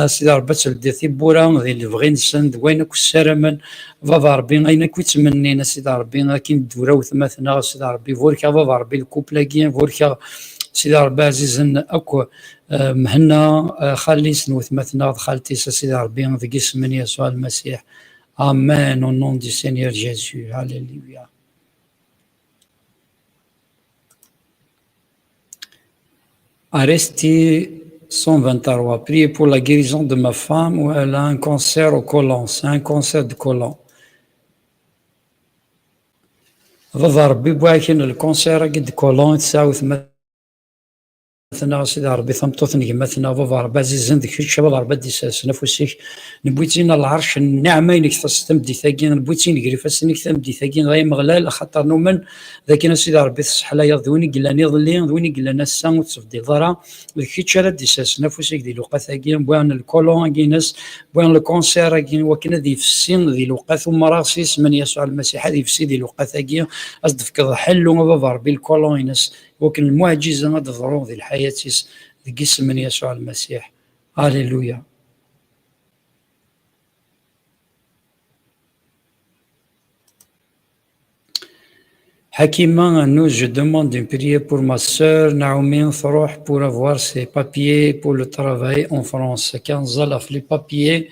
A: سيدي ربي تلدي ثيبورا ذي اللي بغي نسند وينك السلام بابا ربي اين كنت تمنينا سيدي ربي كي الدوله وثمثنا سيدي ربي فوركا بابا ربي الكوبلاكين فوركا سيدي ربي عزيزنا اكو مهنا خالي سنو ثمثنا خالتي سيدي ربي ذيك اسم يسوع المسيح Amen, au nom du Seigneur Jésus. Alléluia. Aresti 123. Priez pour la guérison de ma femme où elle a un cancer au côlon. C'est un cancer de côlon. ربي بواكن الكونسير قد كولون تساوي مثلا سيدي ربي ثمطوثني مثلا بابا ربي عزيز عندك شي بابا ربي ديساس نفوسك نبويتينا العرش النعمه انك تستمدي ثاقين نبويتين قري فاسنك تمدي ثاقين غير مغلال خاطر نومن ذاك سيدي ربي تصح لا يضوني قلا نضلي ذوني قلا نسا وتصفدي ضرا ذيك شي ديساس نفوسك دي لوقا ثاقين بوان الكولون كينس بوان الكونسير كين وكنا ذي في السن ذي لوقا ثم راسيس من يسوع المسيح هذه في سيدي لوقا ثاقين اصدفك حلو بابا ربي الكولون ينس وكن المعجزة ما تظهرون ذي الحياة ذي اسم من يسوع المسيح. Alléluia. Hakima, nous, je demande une prière pour ma sœur Naomi Thoroh pour avoir ses papiers pour le travail en France. كان زلف لي papiers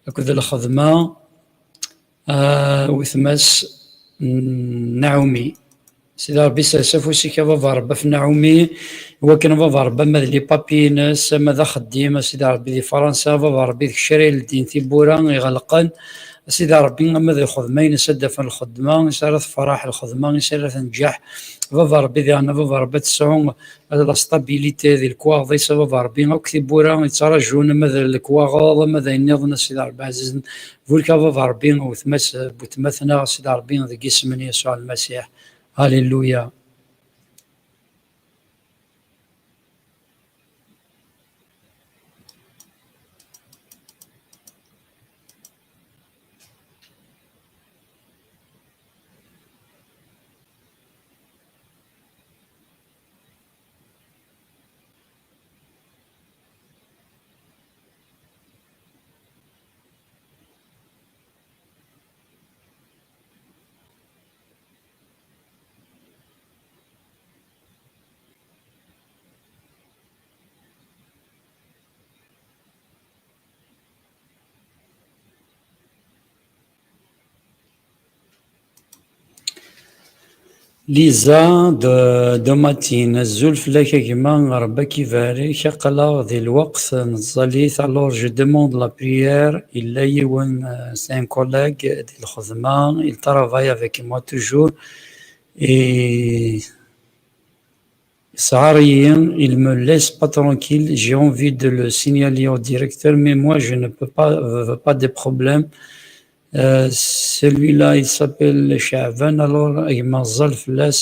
A: أكد الخدمة وثمس نعومي سيدي ربي سافوسي كبابا ربا في نعومي وكان بابا ربا ماذا لي بابينس ماذا خديم سيدي ربي في فرنسا بابا ربي ذيك الشري لدين تيبورا يغلقن سيدي ربي ماذا الخدمة ينسد في الخدمة يسارث فرح الخدمة يسارث نجاح بابا ربي ذي أنا بابا ربي تسعون لا ستابيليتي ذي الكواغ ذي بابا ربي وكتيبورا يتراجعون ماذا الكواغ ماذا ينظن سيدي ربي عزيز فولكا بابا ربي وتمثنا سيدي ربي ذي اسم يسوع المسيح. Alléluia. ليزا دو ماتين الزول فلاك كيما ربك يبارك قلا ذي الوقت نصليت الور جو دوموند لا بريير إلا يون سان كولاغ ديال الخدمة il travaille avec moi toujours et Saharien, il me laisse pas tranquille, j'ai envie de le signaler au directeur, mais moi je ne peux pas, veux pas de problème. Celui-là, il s'appelle Chavan, alors il m'a zalflas,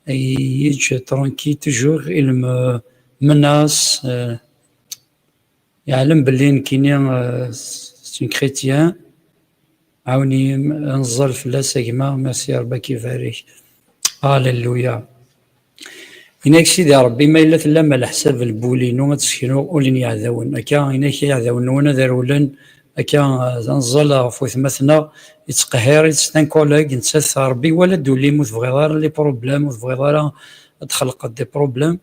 A: et je suis tranquille toujours, il me menace. يعلم باللي نكيني سي كريتيان عاوني نزل فلاس كيما ميرسي ربك يبارك هاليلويا إنك سيدي ربي ما إلا تلام على حساب البولينو ما تسكنو أولين يعذاون أكا إنك يعذاون وانا ذارولن أكا نزل فوثمثنا يتقهر يتستان كولاك نتسث ربي ولا دولي متبغيضار لي بروبلام متبغيضار تخلق دي بروبلام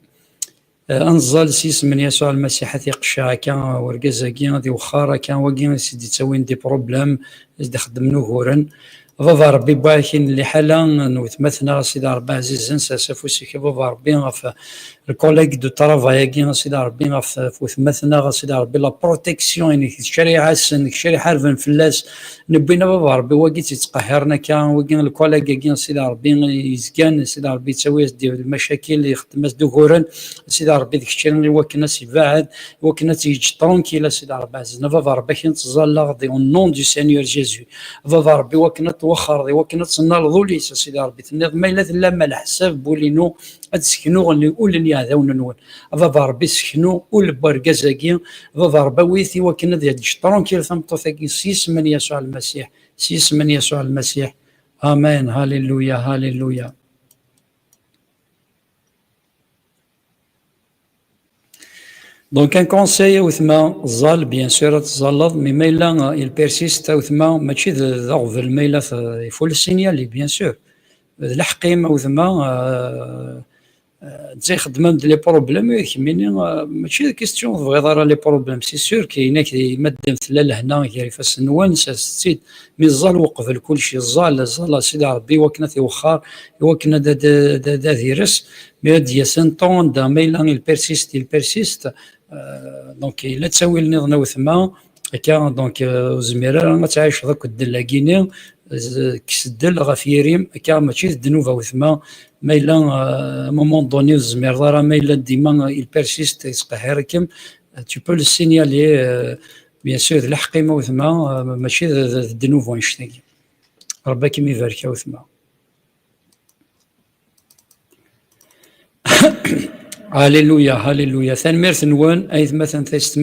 A: انزل سيس من يسوع المسيح تيقشع كان ورقزاكي غادي وخار كان واكي سيدي تسوين دي بروبلام زد خدم نوغورن بابا ربي باكين اللي حالا نوثمثنا سيدي ربي عزيز نسا سافوسيك بابا ربي غاف الكوليك دو طرافاي كي سيدي ربي غاف فوثمثنا سيدي ربي لا بروتيكسيون يعني الشريعه الشريعه رفن فلاس نبينا بابا ربي واكي تيتقهرنا كان واكي الكوليك كي سيدي ربي يزكان سيدي ربي تسوي ديال المشاكل اللي يخدم دوغورن سيدي ربي ديك الشيء اللي وكنا يبعد وكنا تيجي طونكيلا سيدي ربي عزيزنا بابا ربي كي نتزال غادي اون نون دو سينيور جيزو بابا ربي وكنا توخر دي وكنا تصنال ذوليس سيدي ربي تنظ ما الا لما على حساب بولينو تسكنو اللي يقول لي هذا ونون بابا ربي سكنو والبركازاكي بابا ربي ويثي وكنا ديال الشطرون كي ثمطوثاكي سيس من يسوع المسيح سيس من يسوع المسيح امين هاليلويا هاليلويا. دونك ان كونساي وثما زال بيان سور تزالض مي مايلا البيرسيست وثما ماشي ذغفل مايلا يفول السينيالي بيان سور الحقيم وثما تزي خدمه لي بروبليم يكميني ماشي كيستيون تبغي راه لي بروبليم سي سور كاينه مادام ثلا لهنا كيري فاس نوانس السيد مي زال وقف كلشي زال سيدي ربي وكنا تيوخر وكنا دا فيروس مي ديا سنتون دا ميلا البيرسيست دونك الا تساوي لنا وثما هكا دونك زميره ما تعيش ذاك الدلاكيني كسدل غاف يريم هكا ماشي الدنوفا وثما مايلا مومون دوني الزمير راه مايلا ديما البيرسيست يتقهركم tu peux le signaler bien sûr الحقيمه وثما ماشي الدنوفا نشتاقي ربي كيما يبارك وثما هاليلويا هاليلويا ثاني ميرث نوان ايث مثلا ثلاث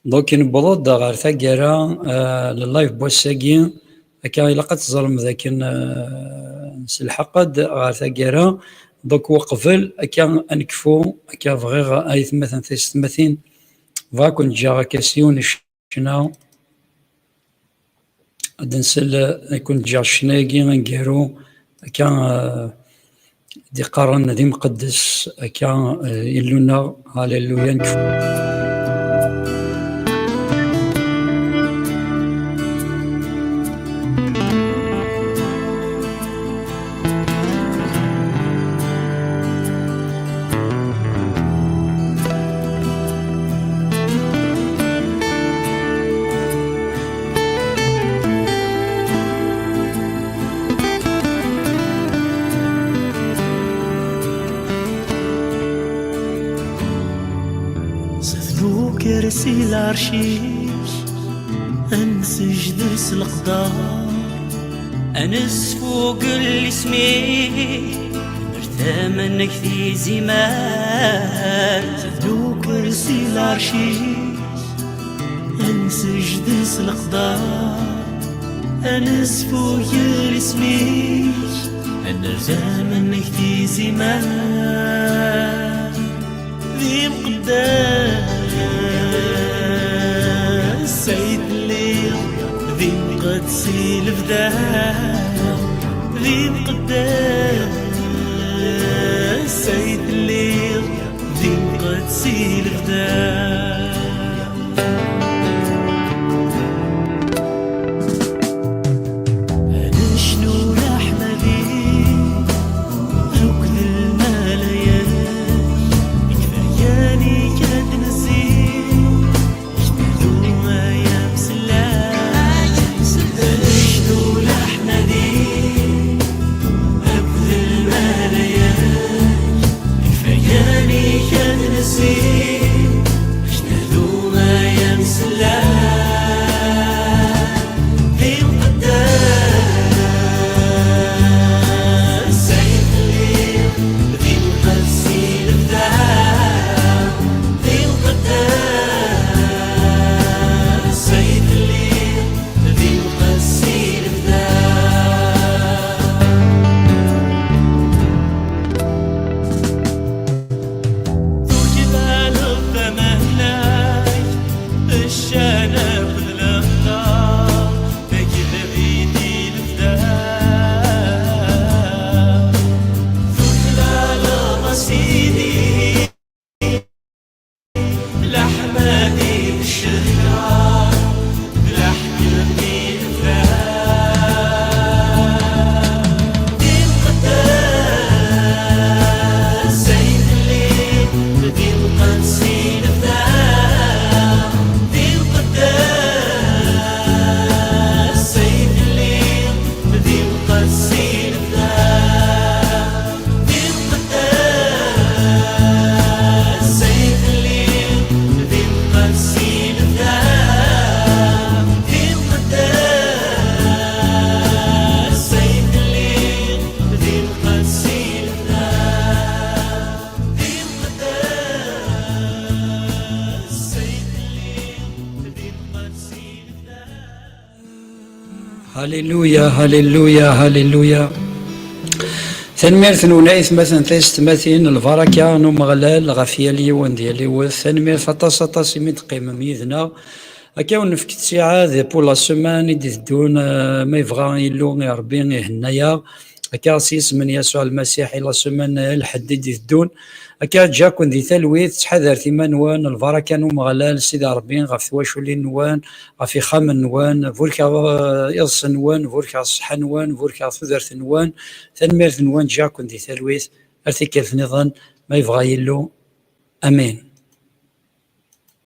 A: دونك نبض غير ثاكرا لللايف بوساكي هكا الا قد تظلم ذاك نسلحقد غير ثاكرا دونك وقفل هكا انكفو هكا فغير ايث مثلا ثلاث فاكون جا كاسيون شنا دنسل يكون جا شناقي نقارو هكا دي قرن ذي مقدس هكا يلونا هاليلويا نكفو.
B: كرسي العرشيش انسجد القدار انس فوق اللي سميت مرتاح منك في زمان زدو كرسي العرشيش انسجد القدار انس فوق اللي سميت مرتاح منك في زمان ذي مقدار سيد الليل ذي مقدسي الفداء ذي مقدس سيد الليل ذي مقدسي الفداء أنا شنو رحمة ذي
A: هللويا هللويا هللويا. تنميرت نونايث مثلا تيستماثين البركة نمغلال غفيا ليون ديالي وث تنميرت أطاس أطاس من تقيم ميدنا هكا ونفك الساعة ذي بولا سومان يدي دون ما يبغى يلو يا ربي هنايا هكا سيس من يسوع المسيح إلى سومان الحد يدي دون هكا جاكون ذي تلويث تحذر ثما نوان البركة نمغلال سيدي ربي غف واشولي نوان غفي خام نوان فولكا يص نوان فولكا صح نوان فولكا ثذرت نوان تنميرت نوان جاكون ذي تلويث ارتكلت نظام ما يبغى يلو. امين.